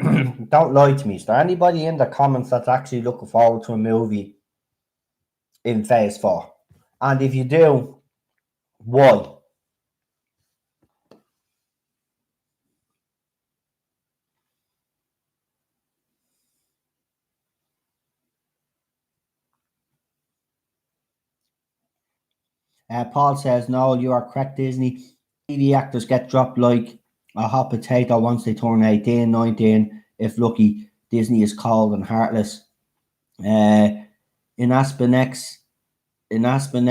don't lie to me. Is there anybody in the comments that's actually looking forward to a movie in Phase 4? And if you do, why? Paul says, no, you are correct, Disney. TV actors get dropped like a hot potato once they turn 18, 19. If lucky, Disney is cold and heartless. In Aspen X, in Aspen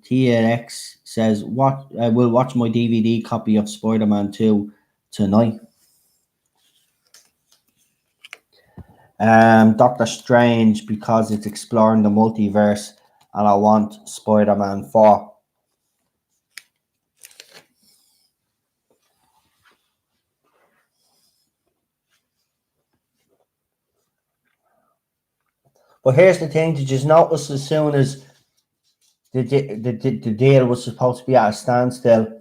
TX says, what I will watch my DVD copy of Spider-Man 2 tonight. Doctor Strange, because it's exploring the multiverse, and I want Spider-Man 4. But here's the thing: did you notice as soon as the deal was supposed to be at a standstill,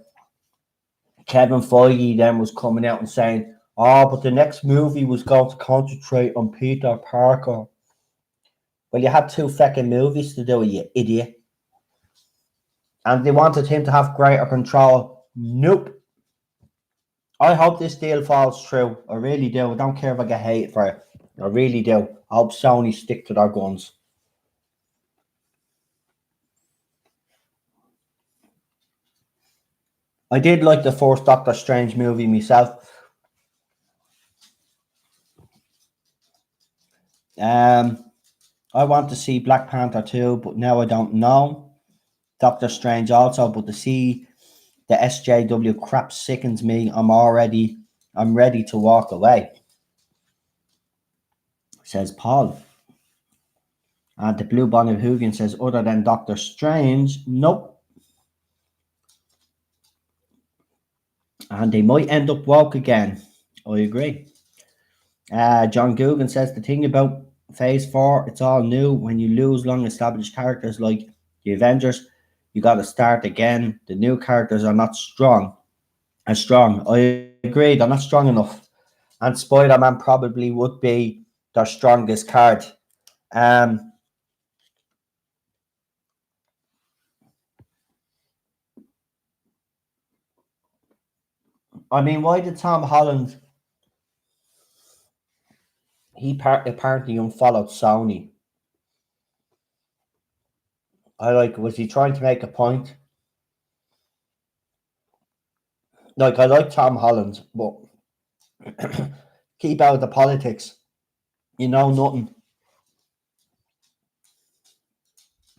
Kevin Feige then was coming out and saying, "Oh, but the next movie was going to concentrate on Peter Parker." Well, you had 2 fucking movies to do it, you idiot. And they wanted him to have greater control. Nope. I hope this deal falls through. I really do. I don't care if I get hate for it. I really do. I hope Sony stick to their guns. I did like the first Doctor Strange movie myself. I want to see Black Panther 2, but now I don't know. Doctor Strange also, but to see the SJW crap sickens me. I'm ready to walk away, says Paul. And the Blue Bonnet Hoogan says, other than Doctor Strange, nope. And they might end up woke again. I agree. John Guggen says the thing about Phase 4, it's all new. When you lose long established characters like the Avengers, you got to start again. The new characters are not strong. I agree, they're not strong enough. And Spider Man probably would be their strongest card. Um, I mean, why did Tom Holland? Apparently unfollowed Sony. Was he trying to make a point? Like, I like Tom Holland, but keep out of the politics. You know nothing.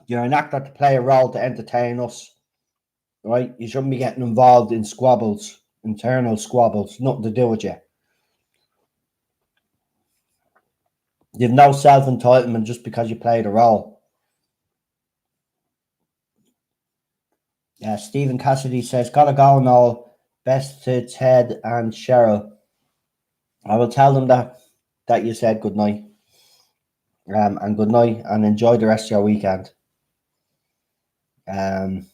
You're an actor to play a role to entertain us, right? You shouldn't be getting involved in squabbles, internal squabbles, nothing to do with you. You've no self entitlement just because you played a role. Stephen Cassidy says, gotta go now. Best to Ted and Cheryl. I will tell them that you said good night. And good night and enjoy the rest of your weekend. Um,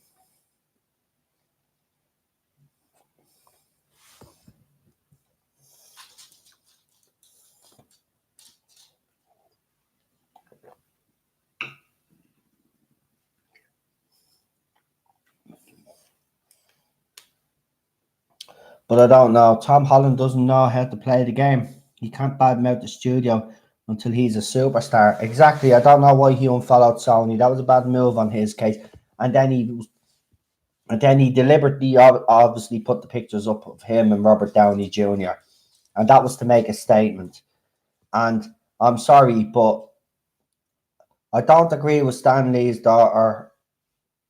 but I don't know. Tom Holland doesn't know how to play the game. He can't badmouth the studio until he's a superstar. Exactly. I don't know why he unfollowed Sony. That was a bad move on his case. And then he deliberately obviously put the pictures up of him and Robert Downey Jr. And that was to make a statement. And I'm sorry, but I don't agree with Stan Lee's daughter.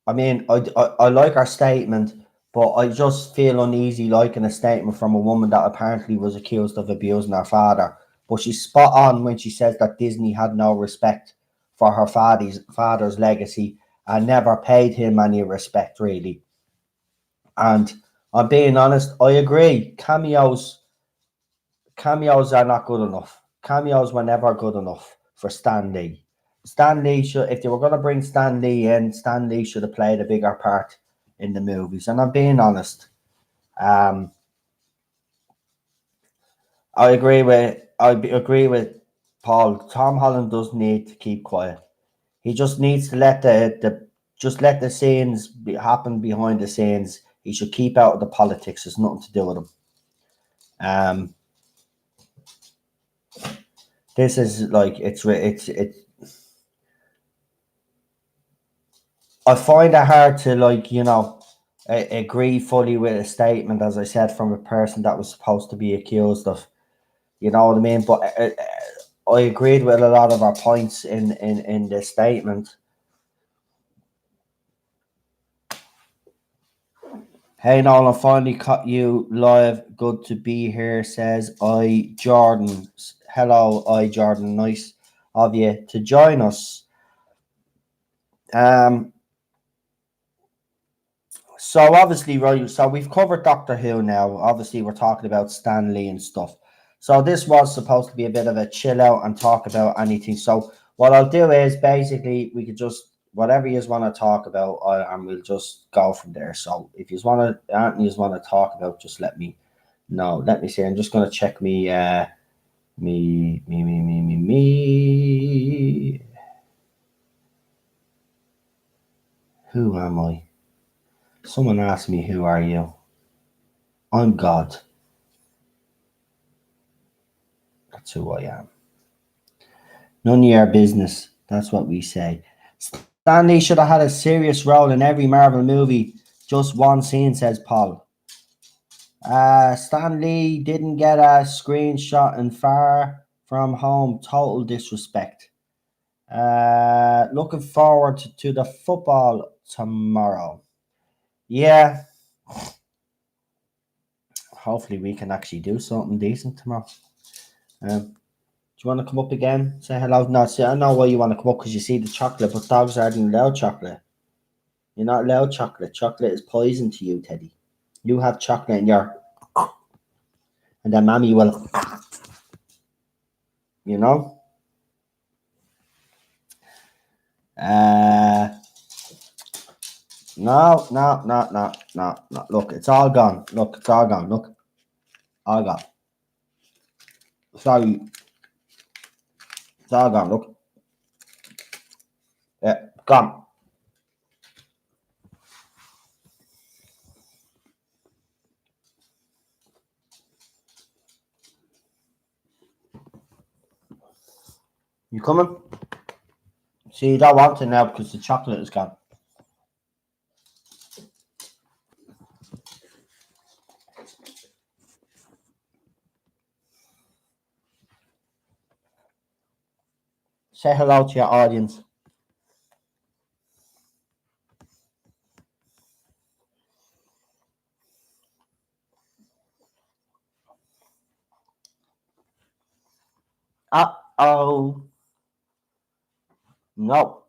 I mean, I like her statement, but I just feel uneasy liking a statement from a woman that apparently was accused of abusing her father. But she's spot on when she says that Disney had no respect for her father's legacy and never paid him any respect, really. And I'm being honest, I agree. Cameos are not good enough. Cameos were never good enough for Stan Lee. Stan Lee should, if they were going to bring Stan Lee in, Stan Lee should have played a bigger part in the movies. And I'm being honest. Um, I agree with Paul. Tom Holland does need to keep quiet. He just needs to let the scenes happen behind the scenes. He should keep out of the politics. There's nothing to do with him. Um, this is like it's. I find it hard to agree fully with a statement, as I said, from a person that was supposed to be accused of. You know what I mean? But I agreed with a lot of our points in the statement. Hey Nolan, finally caught you live. Good to be here, says I Jordan. Hello, I Jordan. Nice of you to join us. Um So obviously, right. So we've covered Doctor Who now. Obviously, we're talking about Stan Lee and stuff. So this was supposed to be a bit of a chill out and talk about anything. So what I'll do is basically we could just whatever you want to talk about, and we'll just go from there. So if you want to, Anthony, you want to talk about, just let me know. Let me see. I'm just going to check me. Me. Who am I? Someone asked me, "Who are you?" I'm God. That's who I am. None of your business. That's what we say. Stan Lee should have had a serious role in every Marvel movie. Just one scene, says Paul. Stan Lee didn't get a screenshot in Far From Home. Total disrespect. Looking forward to the football tomorrow. Yeah. Hopefully we can actually do something decent tomorrow. Do you want to come up again? Say hello. No, see, I know why you want to come up because you see the chocolate, but dogs aren't allowed chocolate. You're not allowed chocolate. Chocolate is poison to you, Teddy. You have chocolate in your, and then mommy will. you know. Uh, no, no, no, no, no, no. Look, it's all gone. Look, it's all gone. Look, all gone. Sorry, it's all gone. Look, yeah, gone. You coming? See, you don't want to now because the chocolate is gone. Say hello to your audience. Uh-oh. No.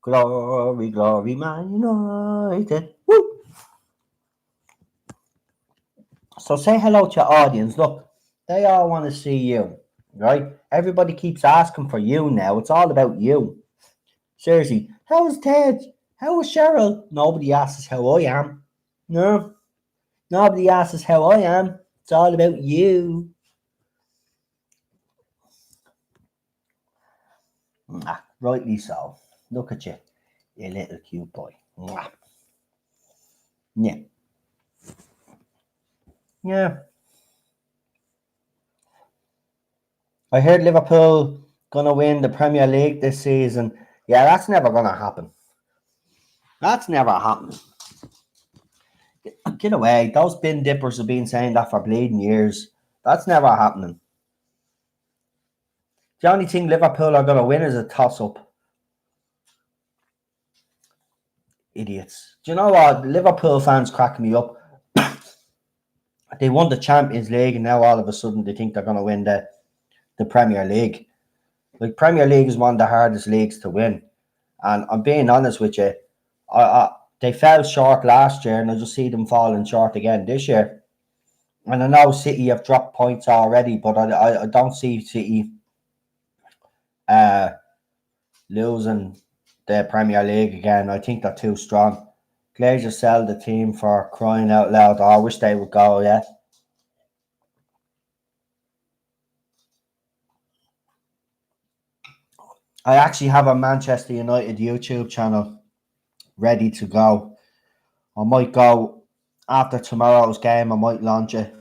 Glory, glory, Man United. Woo! So say hello to your audience. Look, they all want to see you, right? Everybody keeps asking for you now. It's all about you. Seriously, how is Ted? How is Cheryl? Nobody asks how I am. No, nobody asks how I am. It's all about you. Rightly so. Look at you, you little cute boy. Yeah. Yeah. I heard Liverpool gonna win the Premier League this season. Yeah, that's never gonna happen. That's never happening. Get away. Those bin dippers have been saying that for bleeding years. That's never happening. The only thing Liverpool are gonna win is a toss-up. Idiots. Do you know what? Liverpool fans crack me up. They won the Champions League and now all of a sudden they think they're gonna win the Premier League. Like Premier League is one of the hardest leagues to win. And I'm being honest with you, they fell short last year, and I just see them falling short again this year. And I know City have dropped points already, but I don't see City losing the Premier League again. I think they're too strong. Glazer sell the team for crying out loud. Oh, I wish they would go, yeah. I actually have a Manchester United YouTube channel ready to go. I might go after tomorrow's game, I might launch it.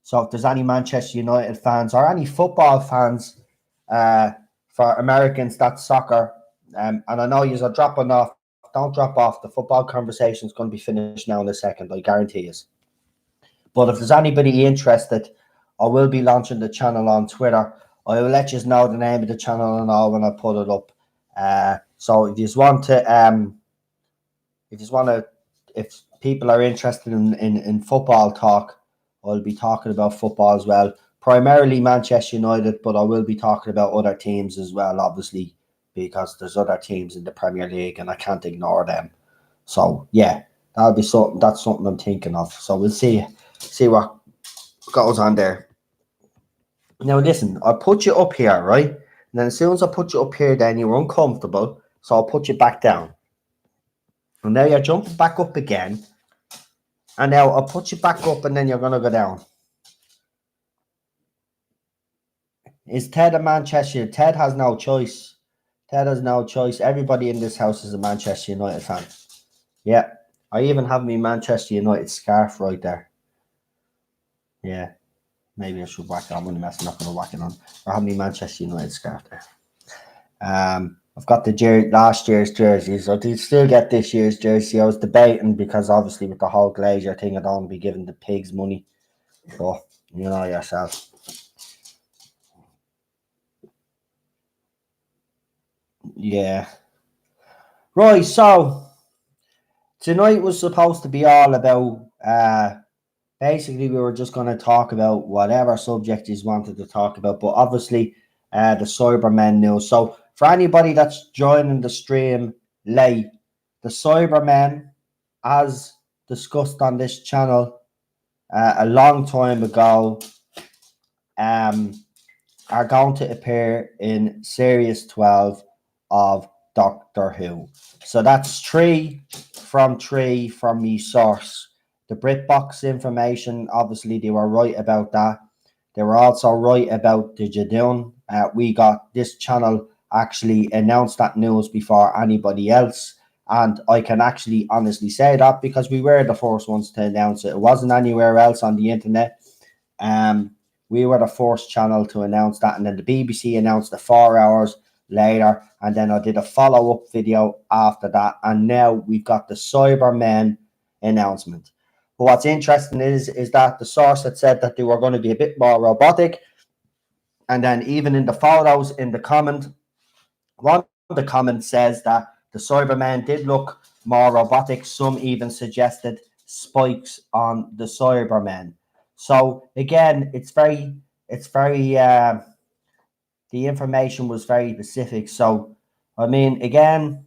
So if there's any Manchester United fans or any football fans for Americans, that's soccer. And I know you're dropping off. Don't drop off. The football conversation is going to be finished now in a second, I guarantee you. But if there's anybody interested, I will be launching the channel on Twitter. I will let you know the name of the channel and all when I put it up. So if you just want to, if people are interested in football talk, I'll be talking about football as well. Primarily Manchester United, but I will be talking about other teams as well, obviously, because there's other teams in the Premier League and I can't ignore them. So yeah, that'll be something. That's something I'm thinking of. So we'll see what goes on there. Now listen, I'll put you up here, right? And then as soon as I put you up here, then you're uncomfortable. So I'll put you back down. And now you're jumping back up again. And now I'll put you back up and then you're going to go down. Is Ted a Manchester? Ted has no choice. Ted has no choice. Everybody in this house is a Manchester United fan. Yeah. I even have my Manchester United scarf right there. Yeah. Maybe I should whack it on. I'm not going to whack it on. I have my Manchester United scarf there. I've got the last year's jersey, so I still get this year's jersey. I was debating because obviously with the whole Glazer thing, I don't want to be giving the pigs money. But you know yourself. Yeah. Right, so tonight was supposed to be all about basically we were just going to talk about whatever subject you wanted to talk about, but obviously the Cybermen news. So for anybody that's joining the stream late. The Cybermen, as discussed on this channel a long time ago, um, are going to appear in Series 12 of Doctor Who. So that's three from me source. The BritBox information, obviously, they were right about that. They were also right about the Jadun. We got this channel actually announced that news before anybody else. And I can actually honestly say that because we were the first ones to announce it. It wasn't anywhere else on the internet. We were the first channel to announce that, and then the BBC announced it 4 hours later, and then I did a follow-up video after that, and now we've got the Cybermen announcement. But what's interesting is that the source had said that they were going to be a bit more robotic, and then even in the photos in the comment, one of the comments says that the Cybermen did look more robotic. Some even suggested spikes on the Cybermen. So again, the information was very specific. So I mean, again,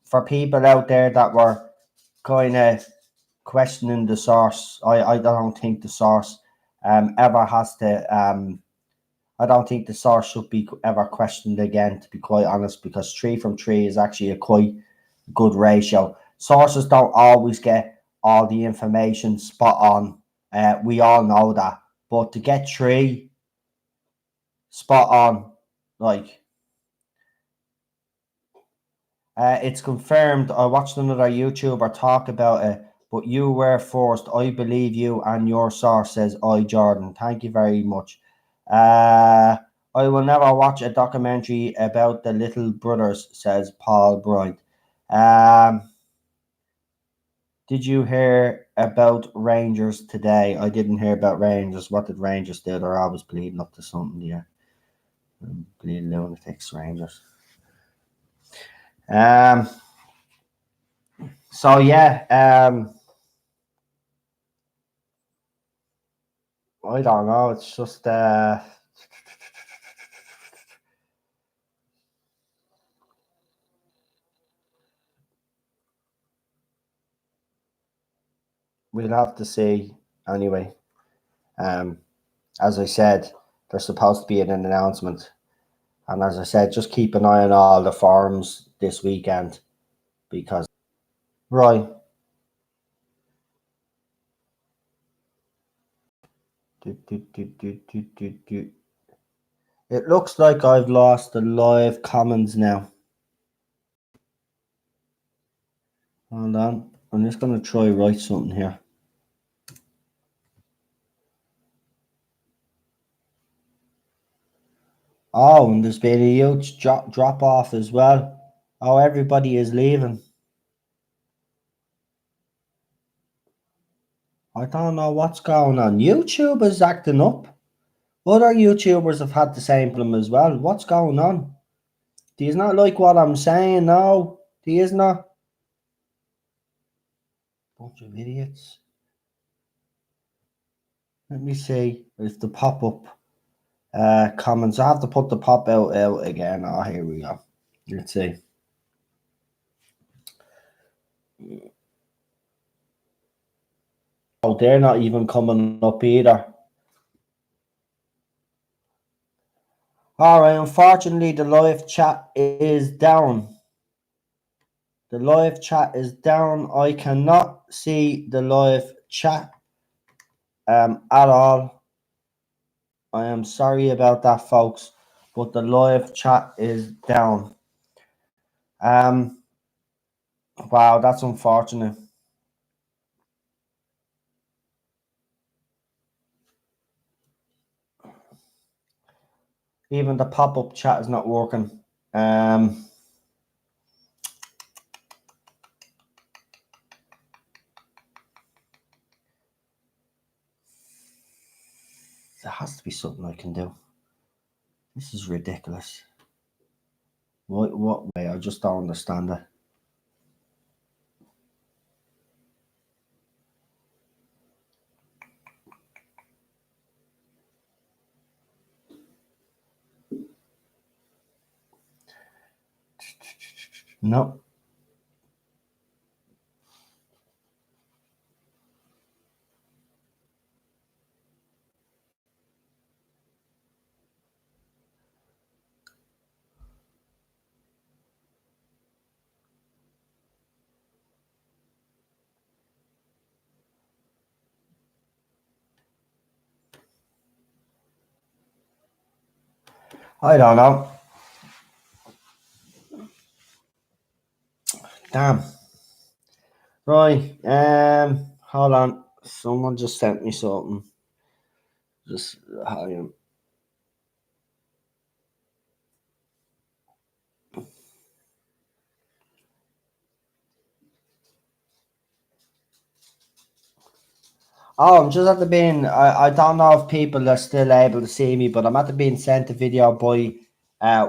for people out there that were kind of questioning the source, I don't think the source ever has to I don't think the source should be ever questioned again, to be quite honest, because 3 from 3 is actually a quite good ratio. Sources don't always get all the information spot on. We all know that. But to get 3 spot on, like, it's confirmed. I watched another YouTuber talk about it, but you were first. I believe you and your source, says I, Jordan. Thank you very much. I will never watch a documentary about the little brothers, says Paul Bryant. Did you hear about Rangers today? I didn't hear about Rangers. What did Rangers do? They're always bleeding up to something here. Bleeding lunatics, Rangers. So yeah, I don't know. It's just we'll have to see anyway. As I said, there's supposed to be an announcement, and as I said, just keep an eye on all the forums this weekend because right. It looks like I've lost the live comments now. Hold on. I'm just going to try write something here. Oh, and there's been a huge drop off as well. Oh, everybody is leaving. I don't know what's going on. YouTube is acting up. Other YouTubers have had the same problem as well. What's going on? Do you not like what I'm saying? No, do you not? Bunch of idiots. Let me see if the pop-up comments. I have to put the pop out again. Oh, here we go. Let's see. Oh, they're not even coming up either. All right, unfortunately, the live chat is down. The live chat is down. I cannot see the live chat at all. I am sorry about that, folks, but the live chat is down. Wow, that's unfortunate. Even the pop-up chat is not working. There has to be something I can do. This is ridiculous. What way? I just don't understand it. No. I don't know. Damn. Right. Hold on. Someone just sent me something. Just hang on. Oh, I'm just at the being. I don't know if people are still able to see me, but I'm at the being sent a video by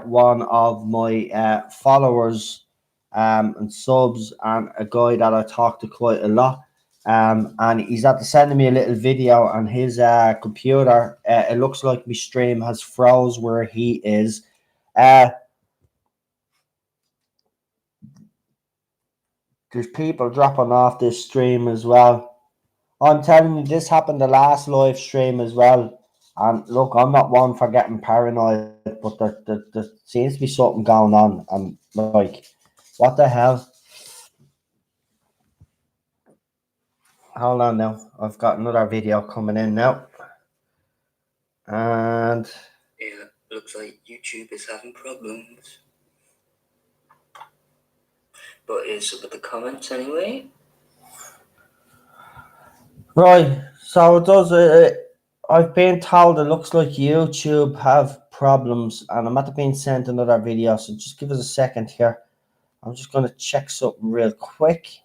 one of my followers and subs, and a guy that I talk to quite a lot. And he's after sending me a little video on his computer. It looks like my stream has froze where he is. Uh, there's people dropping off this stream as well. I'm telling you, this happened the last live stream as well. And look, I'm not one for getting paranoid, but there seems to be something going on. And like, what the hell? Hold on now. I've got another video coming in now. And yeah, looks like YouTube is having problems. But it's up with the comments anyway. Right, so it does. I've been told it looks like YouTube have problems, and I'm at being sent another video. So just give us a second here. I'm just gonna check something real quick.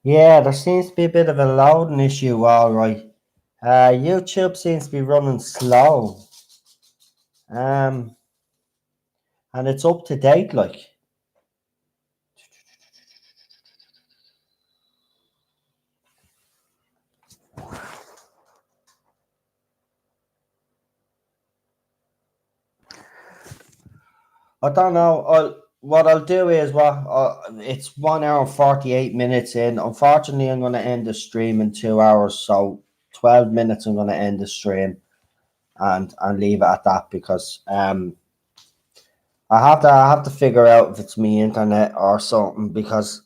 Yeah, there seems to be a bit of a loading issue, all right. YouTube seems to be running slow. And it's up to date, like. I don't know. What I'll do is it's 1 hour and 48 minutes in. Unfortunately, I'm going to end the stream in 2 hours, so 12 minutes. I'm going to end the stream and leave it at that because I have to figure out if it's me internet or something because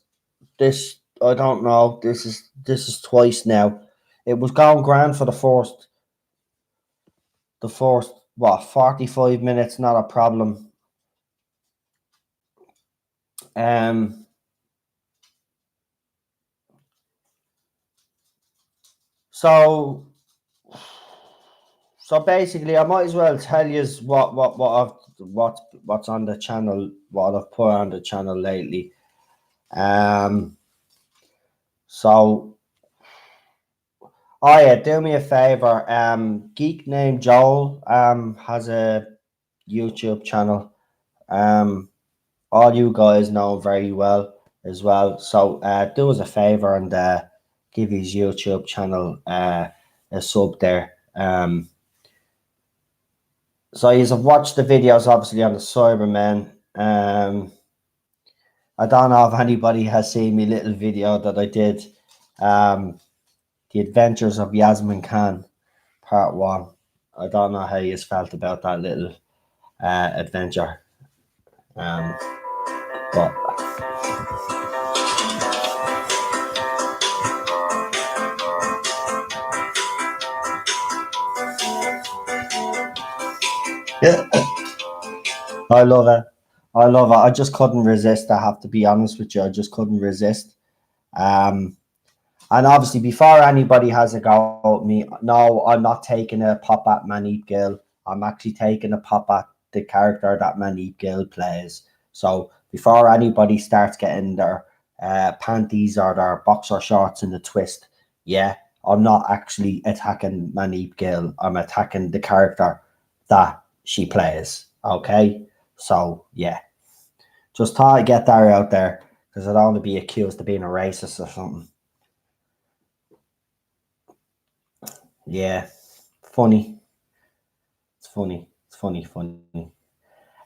this I don't know. This is twice now. It was going grand for the first what 45 minutes, not a problem. Um. So basically, I might as well tell you what's on the channel, what I've put on the channel lately. Um. So, oh yeah, do me a favor. Geek named Joel has a YouTube channel. All you guys know very well as well. So do us a favor and give his YouTube channel a sub there. So you've watched the videos obviously on the Cybermen. I don't know if anybody has seen my little video that I did. Um, the Adventures of Yasmin Khan, Part 1. I don't know how you felt about that little adventure. But yeah, I love it. I love it. I just couldn't resist. I have to be honest with you. I just couldn't resist. Um, and obviously, before anybody has a go at me, no, I'm not taking a pop at Manip Gill. I'm actually taking a pop at the character that Manip Gill plays. So before anybody starts getting their panties or their boxer shorts in the twist, yeah, I'm not actually attacking Manip Gill. I'm attacking the character that she plays. Okay, so yeah, just thought I'd get that out there because I don't want to be accused of being a racist or something. Yeah, funny. It's funny. It's funny.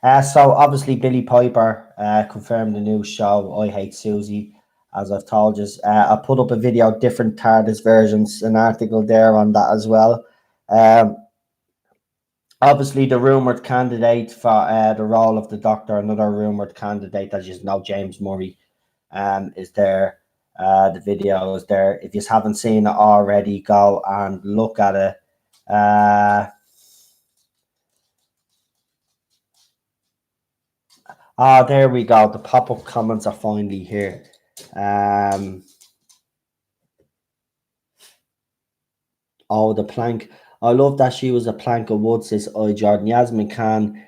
So obviously Billy Piper confirmed the new show I Hate Susie, as I've told you. I put up a video, different TARDIS versions, an article there on that as well. Um, Obviously the rumored candidate for the role of the Doctor, another rumored candidate, as you know, James Murray, is there. The video is there. If you haven't seen it already, go and look at it. There we go. The pop-up comments are finally here. Oh, the plank. I love that she was a plank of wood, says I Jordan. Yasmin Khan,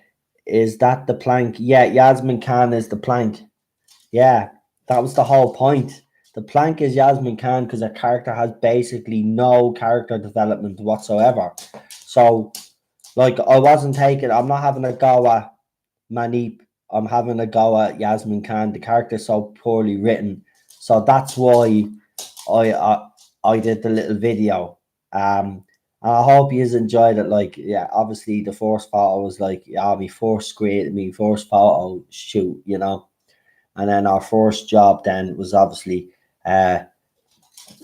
is that the plank? Yeah, Yasmin Khan is the plank. Yeah, that was the whole point. The plank is Yasmin Khan because her character has basically no character development whatsoever. So, like, I'm not having a go at Manip. I'm having a go at Yasmin Khan. The character's so poorly written. So that's why I I, I did the little video. And I hope you enjoyed it. Like, yeah, obviously the first photo was like, yeah, me first photo shoot, you know. And then our first job then was obviously at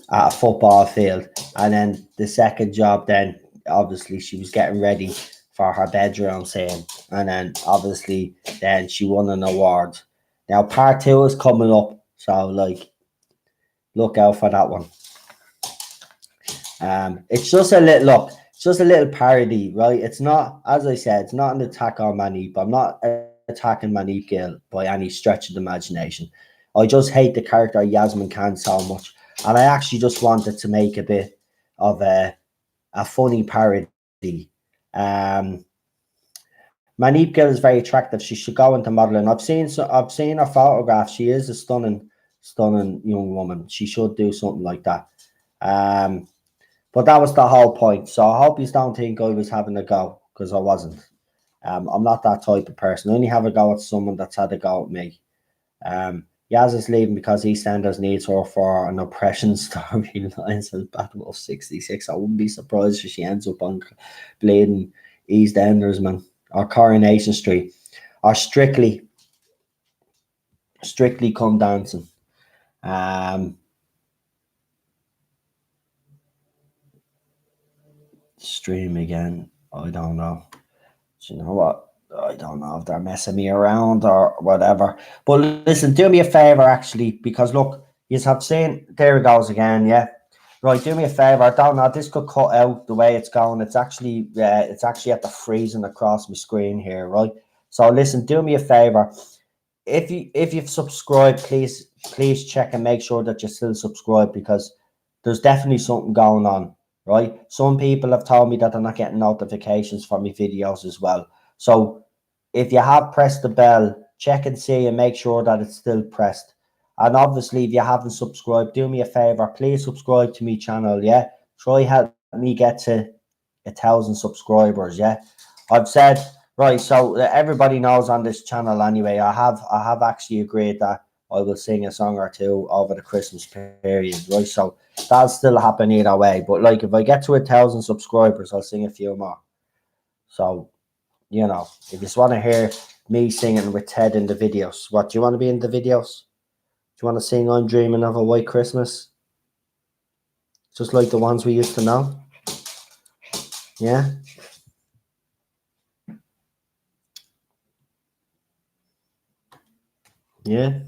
a football field. And then the second job then, obviously she was getting ready for her bedroom scene. And then obviously then she won an award. Now part two is coming up. So like look out for that one. It's just a little look, it's just a little parody, right? It's not, as I said, it's not an attack on Manip. I'm not attacking Manip Gill by any stretch of the imagination. I just hate the character Yasmin Khan so much, and I actually just wanted to make a bit of a funny parody. Um, Manip Gill is very attractive. She should go into modeling. I've seen her photograph. She is a stunning young woman. She should do something like that. Um, but that was the whole point. So I hope you don't think I was having a go, because I wasn't. I'm not that type of person. I only have a go at someone that's had a go at me. Yaz is leaving because EastEnders needs her for an oppression storyline, says Battle of 66. I wouldn't be surprised if she ends up on bleeding EastEnders, man, or Coronation Street, or Strictly Come Dancing. Stream again. I don't know. Do you know what? I don't know if they're messing me around or whatever. But listen, do me a favor, actually, because look, you have seen, there it goes again, yeah. Right, do me a favor. I don't know, this could cut out the way it's going. It's actually at the freezing across my screen here, right? So listen, do me a favor. If you've subscribed, please check and make sure that you're still subscribed, because there's definitely something going on, right? Some people have told me that they're not getting notifications for my videos as well. So if you have pressed the bell, check and see and make sure that it's still pressed. And obviously, if you haven't subscribed, do me a favor, please subscribe to my channel. Yeah, try help me get to 1,000 subscribers. Yeah, I've said, right, so everybody knows on this channel anyway. I have actually agreed that I will sing a song or two over the Christmas period, right? So that'll still happen either way. But like, if I get to 1,000 subscribers, I'll sing a few more. So, you know, if you just want to hear me singing with Ted in the videos, what, do you want to be in the videos? Do you want to sing I'm Dreaming of a White Christmas? Just like the ones we used to know? Yeah? Yeah?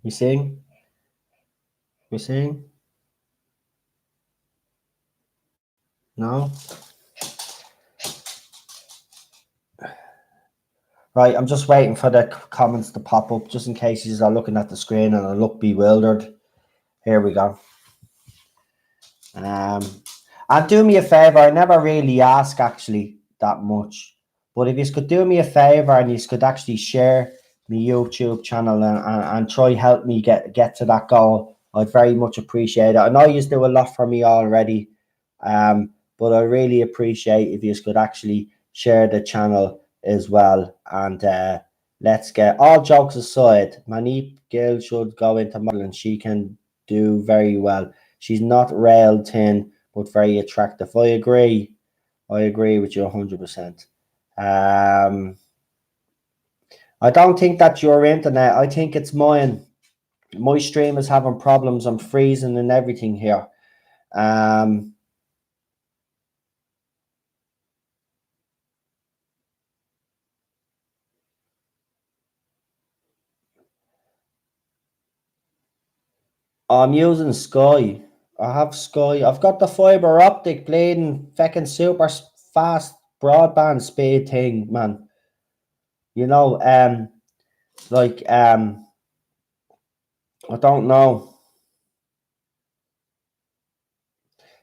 You sing? You sing? No? Right, I'm just waiting for the comments to pop up, just in case you are looking at the screen and I look bewildered. Here we go. And do me a favor, I never really ask actually that much, but if you could do me a favor and you could actually share my YouTube channel and try help me get to that goal, I'd very much appreciate it. I know you do a lot for me already, but I really appreciate if you could actually share the channel as well. And let's get, all jokes aside, Manip Gill should go into modeling. She can do very well. She's not rail thin, but very attractive. I agree. I agree with you 100%. I don't think that's your internet. I think it's mine. My stream is having problems. I'm freezing and everything here. I'm using Sky. I have Sky. I've got the fiber optic bleeding fucking super fast broadband speed thing, man. You know, like I don't know.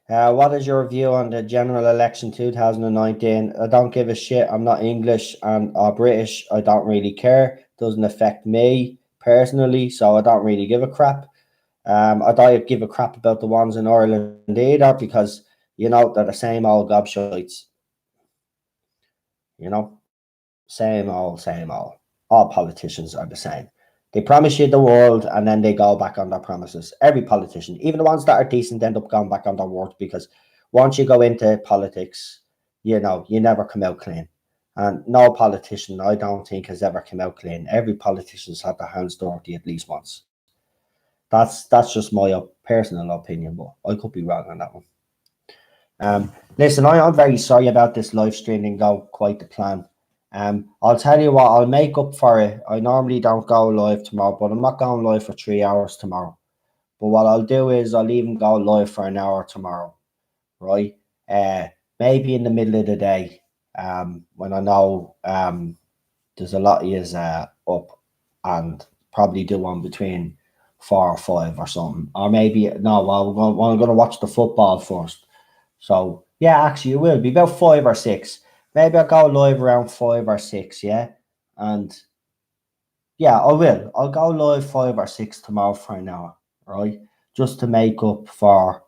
What is your view on the general election 2019? I don't give a shit. I'm not English and or British. I don't really care. Doesn't affect me personally, so I don't really give a crap. I don't give a crap about the ones in Ireland either because they're the same old gobshites. You know, same old, same old. All politicians are the same. They promise you the world and then they go back on their promises. Every politician, even the ones that are decent, end up going back on their word because once you go into politics, you never come out clean. And no politician, I don't think, has ever come out clean. Every politician's had their hands dirty at least once. That's just my personal opinion, but I could be wrong on that one. Listen, I'm very sorry about this live stream didn't go quite the plan. I'll tell you what, I'll make up for it. I normally don't go live tomorrow, but I'm not going live for 3 hours tomorrow. But what I'll do is I'll even go live for an hour tomorrow, right? Maybe in the middle of the day, when I know there's a lot of yous up, and probably do one between 4 or 5 or something. Or maybe no, well, I'm gonna watch the football first. So yeah, actually, it will be about 5 or 6. Maybe I'll go live around 5 or 6. Yeah, and yeah, I will. I'll go live 5 or 6 tomorrow for an hour, right? Just to make up for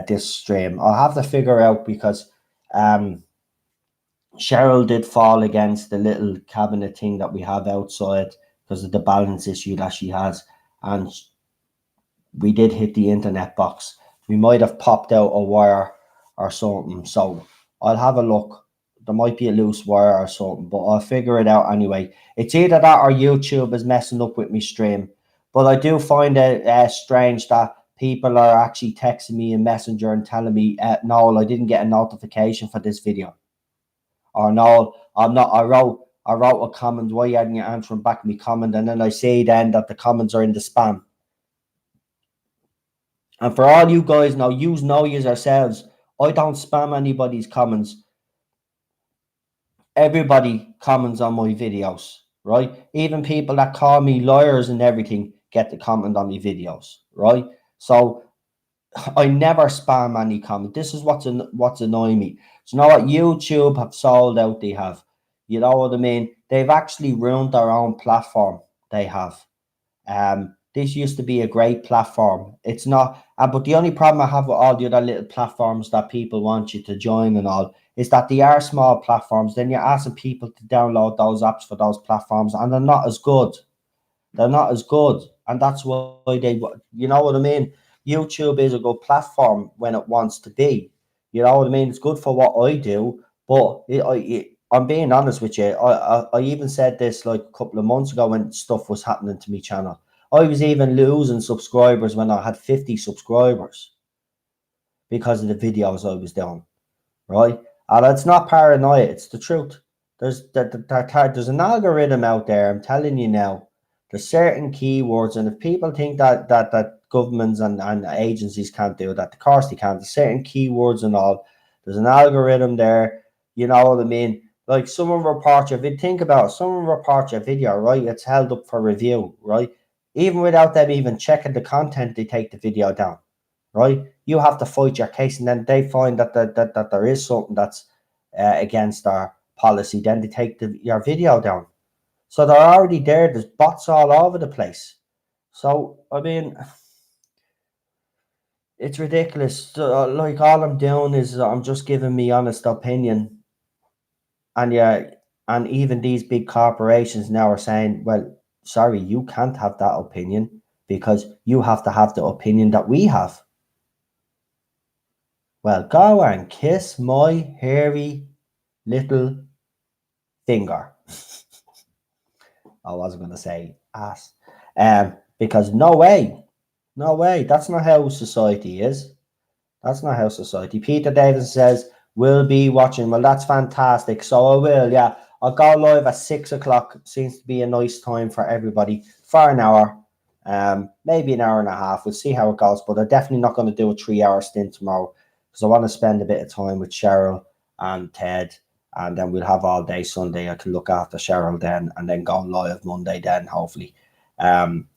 this stream. I'll have to figure out because Cheryl did fall against the little cabinet thing that we have outside because of the balance issue that she has, and we did hit the internet box. We might have popped out a wire or something. So I'll have a look. There might be a loose wire or something, but I'll figure it out anyway. It's either that or YouTube is messing up with me stream. But I do find it strange that people are actually texting me in Messenger and telling me, Noel, I didn't get a notification for this video. Or Noel, I'm not. I wrote a comment. Why hadn't you answering back me comment? And then I say then that the comments are in the spam. And for all you guys now, use know yous yourselves. I don't spam anybody's comments. Everybody comments on my videos, right? Even people that call me liars and everything get to comment on my videos, right? So I never spam any comment. This is what's annoying me. So you know what? YouTube have sold out. They have. You know what I mean? They've actually ruined their own platform. They have. This used to be a great platform. It's not, but the only problem I have with all the other little platforms that people want you to join and all is that they are small platforms. Then you're asking people to download those apps for those platforms, and they're not as good. They're not as good, and that's why you know what I mean. YouTube is a good platform when it wants to be. You know what I mean. It's good for what I do, but I'm being honest with you. I even said this like a couple of months ago when stuff was happening to me channel. I was even losing subscribers when I had 50 subscribers because of the videos I was doing, right? And it's not paranoia, it's the truth. There's an algorithm out there, I'm telling you now. There's certain keywords, and if people think that governments and agencies can't do that, of course they can't. There's certain keywords and all. There's an algorithm there, you know what I mean? Like someone reports your video, think about it, someone reports your video, right? It's held up for review, right? Even without them even checking the content, they take the video down, right? You have to fight your case, and then they find that there is something that's against our policy, then they take your video down. So they're already there. There's bots all over the place. So I mean, it's ridiculous. Like all I'm doing is I'm just giving me honest opinion, and yeah, and even these big corporations now are saying, well, sorry, you can't have that opinion because you have to have the opinion that we have. Well, go and kiss my hairy little finger. I wasn't going to say ass. Because no way, no way. That's not how society is. That's not how society. Peter Davis says, "Will be watching." Well, that's fantastic. So I will, yeah. I'll go live at 6 o'clock. Seems to be a nice time for everybody for an hour, maybe an hour and a half. We'll see how it goes. But I'm definitely not going to do a 3 hour stint tomorrow because I want to spend a bit of time with Cheryl and Ted, and then we'll have all day Sunday. I can look after Cheryl then, and then go live Monday then, hopefully. Um,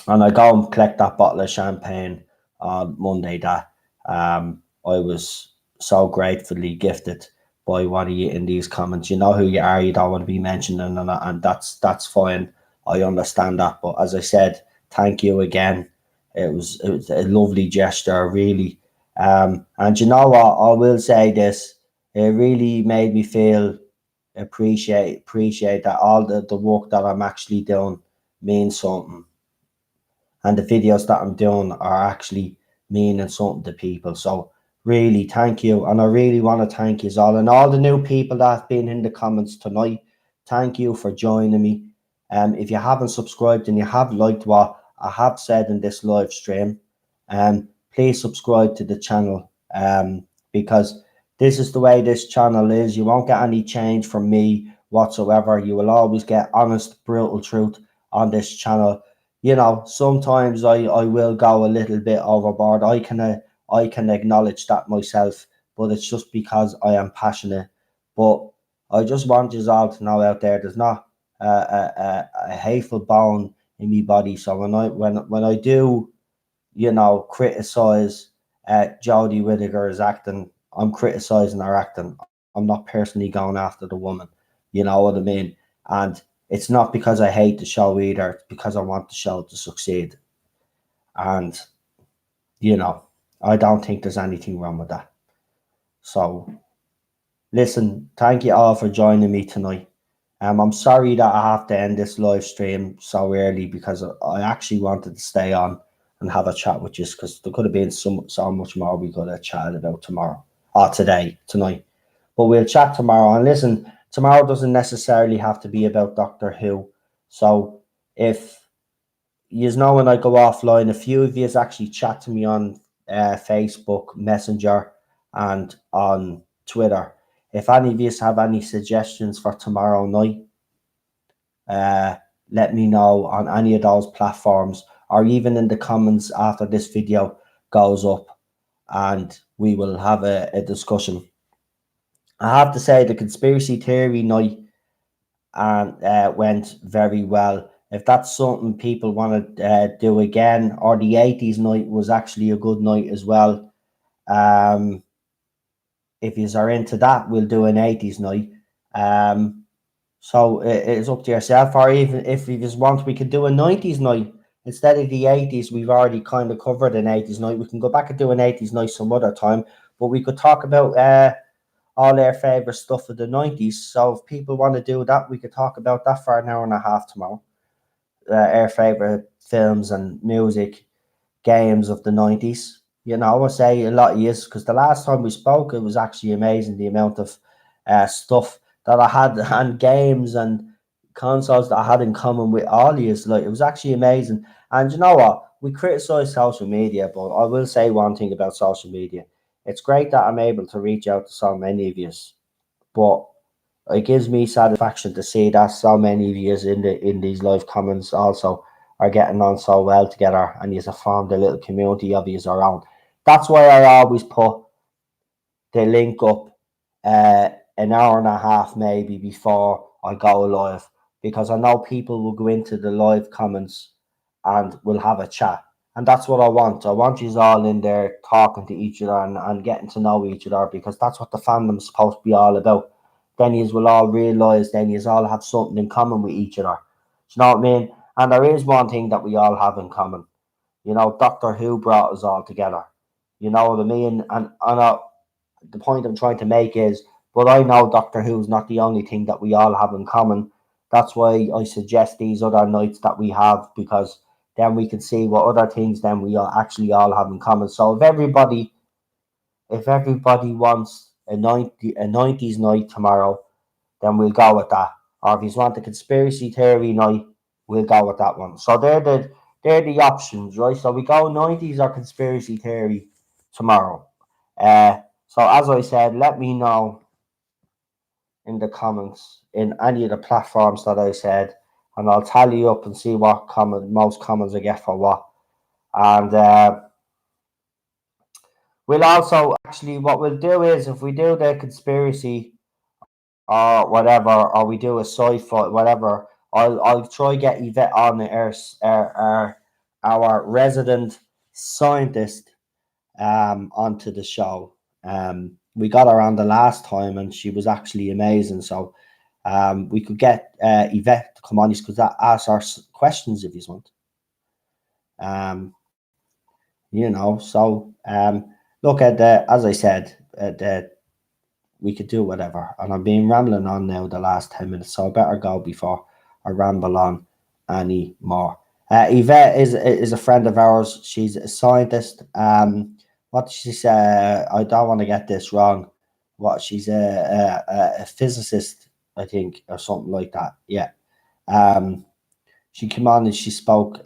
and I go and collect that bottle of champagne on Monday that I was so gratefully gifted by one of you in these comments. You know who you are, you don't want to be mentioned, and that's fine. I understand that. But as I said, thank you again. It was a lovely gesture, really. And you know what? I will say this. It really made me feel appreciate that all the work that I'm actually doing means something, and the videos that I'm doing are actually meaning something to people. So really, thank you, and I really want to thank you all and all the new people that have been in the comments tonight. Thank you for joining me. If you haven't subscribed and you have liked what I have said in this live stream, please subscribe to the channel. Because this is the way this channel is. You won't get any change from me whatsoever. You will always get honest, brutal truth on this channel. Sometimes I will go a little bit overboard. I can acknowledge that myself, but it's just because I am passionate. But I just want you all to know out there, there's not a hateful bone in me body. So when I do, criticize Jodie Whittaker's acting, I'm criticizing her acting. I'm not personally going after the woman. You know what I mean? And it's not because I hate the show either. It's because I want the show to succeed. And, you know, I don't think there's anything wrong with that. So, listen, thank you all for joining me tonight. I'm sorry that I have to end this live stream so early because I actually wanted to stay on and have a chat with you because there could have been so much more we could have chatted about tomorrow or tonight. But we'll chat tomorrow. And listen, tomorrow doesn't necessarily have to be about Doctor Who. So if you know, when I go offline, a few of you actually chat to me on Facebook Messenger and on Twitter. If any of you have any suggestions for tomorrow night, uh, let me know on any of those platforms or even in the comments after this video goes up, and we will have a discussion. I have to say the conspiracy theory night and went very well. If that's something people want to do again, or the 80s night was actually a good night as well. Um, if you are into that, we'll do an 80s night. So it's up to yourself, or even if you just want, we could do a 90s night. Instead of the 80s, we've already kind of covered an 80s night. We can go back and do an 80s night some other time, but we could talk about all their favorite stuff of the 90s. So if people want to do that, we could talk about that for an hour and a half tomorrow. Our favorite films and music, games of the 90s. I say a lot of years because the last time we spoke, it was actually amazing the amount of stuff that I had and games and consoles that I had in common with all years. Like, it was actually amazing. And you know what? We criticize social media, but I will say one thing about social media. It's great that I'm able to reach out to so many of you, but it gives me satisfaction to see that so many of you in these live comments also are getting on so well together, and you have formed a little community of you around. That's why I always put the link up uh, an hour and a half maybe before I go live, because I know people will go into the live comments and we'll have a chat. And that's what I want. I want you all in there talking to each other and getting to know each other, because that's what the fandom's supposed to be all about. Then you will all realise, then you all have something in common with each other. Do you know what I mean? And there is one thing that we all have in common. Doctor Who brought us all together. You know what I mean? And the point I'm trying to make is, but I know Doctor Who's not the only thing that we all have in common. That's why I suggest these other nights that we have, because then we can see what other things then we actually all have in common. So if everybody wants a 90s night tomorrow, then we'll go with that. or if you want the conspiracy theory night, we'll go with that one. So they're the options, right? So we go 90s or conspiracy theory tomorrow. So as I said, let me know in the comments in any of the platforms that I said, and I'll tally up and see what most comments I get for what. And we'll also actually, what we'll do is, if we do the conspiracy or whatever, or we do a sci-fi whatever, I'll try get Yvette on our resident scientist onto the show. We got her on the last time, and she was actually amazing. So we could get Yvette to come on. You could ask our questions if you want. So look at as I said, we could do whatever. And I'm being rambling on now the last 10 minutes, so I better go before I ramble on any more. Yvette is a friend of ours. She's a scientist. What she said, I don't want to get this wrong. What she's a physicist, I think, or something like that. Yeah. She came on and she spoke.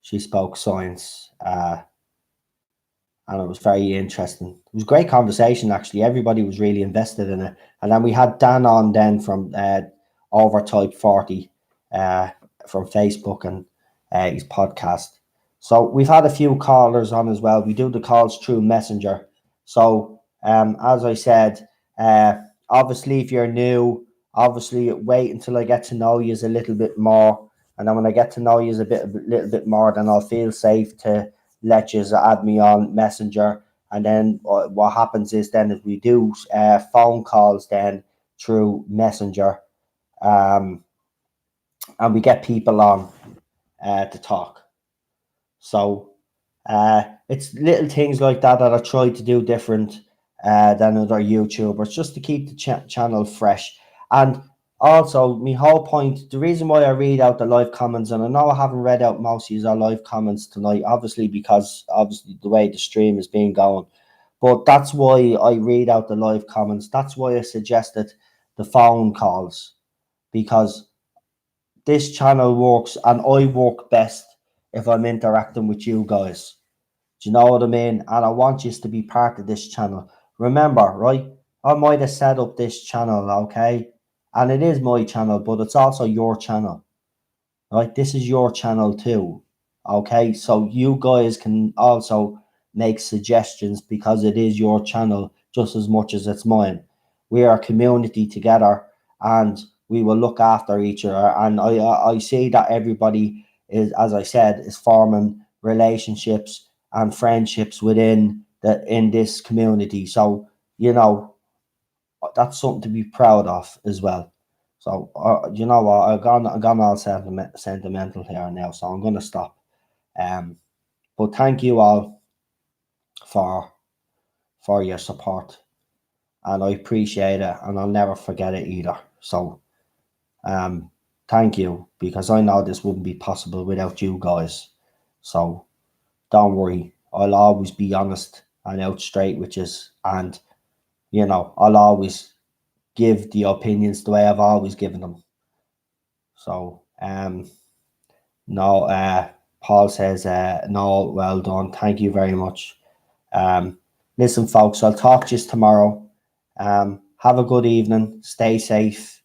She spoke science. And it was very interesting. It was a great conversation, actually. Everybody was really invested in it. And then we had Dan on then from Overtype 40 from Facebook and his podcast. So we've had a few callers on as well. We do the calls through Messenger. So as I said, obviously if you're new, obviously wait until I get to know you a little bit more. And then when I get to know you a little bit more, then I'll feel safe to let you add me on Messenger. And then what happens is then if we do phone calls then through Messenger, and we get people on to talk. So it's little things like that I try to do different than other YouTubers, just to keep the channel fresh. And also, my whole point, the reason why I read out the live comments, and I know I haven't read out most of your live comments tonight, obviously because the way the stream is being going, but that's why I read out the live comments. That's why I suggested the phone calls, because this channel works, and I work best if I'm interacting with you guys. Do you know what I mean? And I want you to be part of this channel. Remember, right? I might have set up this channel, okay? And it is my channel, but it's also your channel, right? This is your channel too, okay? So you guys can also make suggestions, because it is your channel just as much as it's mine. We are a community together, and we will look after each other. And I see that everybody is, as I said, is forming relationships and friendships in this community. So that's something to be proud of as well. So you know what, I'm gone all sentimental here now, so I'm gonna stop. But thank you all for your support, and I appreciate it, and I'll never forget it either. So thank you, because I know this wouldn't be possible without you guys. So don't worry, I'll always be honest and out straight with you, and I'll always give the opinions the way I've always given them. So no, Paul says no, well done, thank you very much. Listen folks, I'll talk to you tomorrow. Have a good evening, stay safe,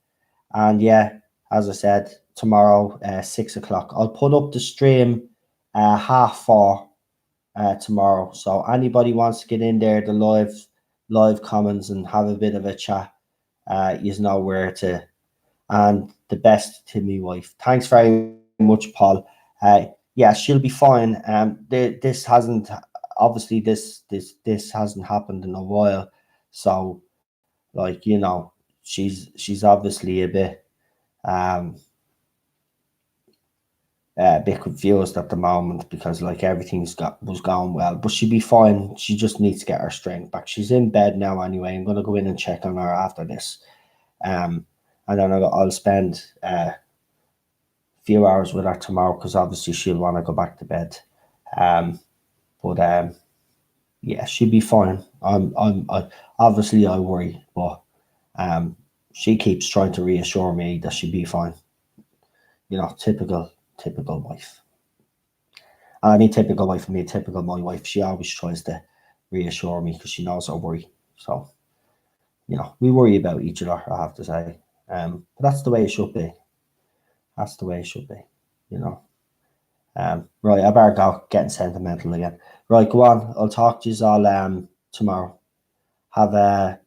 and yeah, as I said, tomorrow 6 o'clock I'll put up the stream 4:30 tomorrow. So anybody wants to get in there, the live comments, and have a bit of a chat, you know where to. And the best to me wife. Thanks very much, Paul. Yeah, she'll be fine. This hasn't obviously this hasn't happened in a while, so like she's obviously a bit confused at the moment, because like was going well, but she'll be fine. She just needs to get her strength back. She's in bed now anyway. I'm gonna go in and check on her after this, and then I'll spend a few hours with her tomorrow, because obviously she'll want to go back to bed. But yeah, she'll be fine. I obviously I worry, but she keeps trying to reassure me that she'll be fine. You know, typical wife. I mean, typical wife for me, typical my wife. She always tries to reassure me because she knows I worry. So, you know, we worry about each other, I have to say. But that's the way it should be. That's the way it should be, you know. Right, I better go, getting sentimental again. Right, go on. I'll talk to you all tomorrow. Have a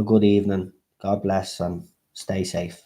good evening. God bless and stay safe.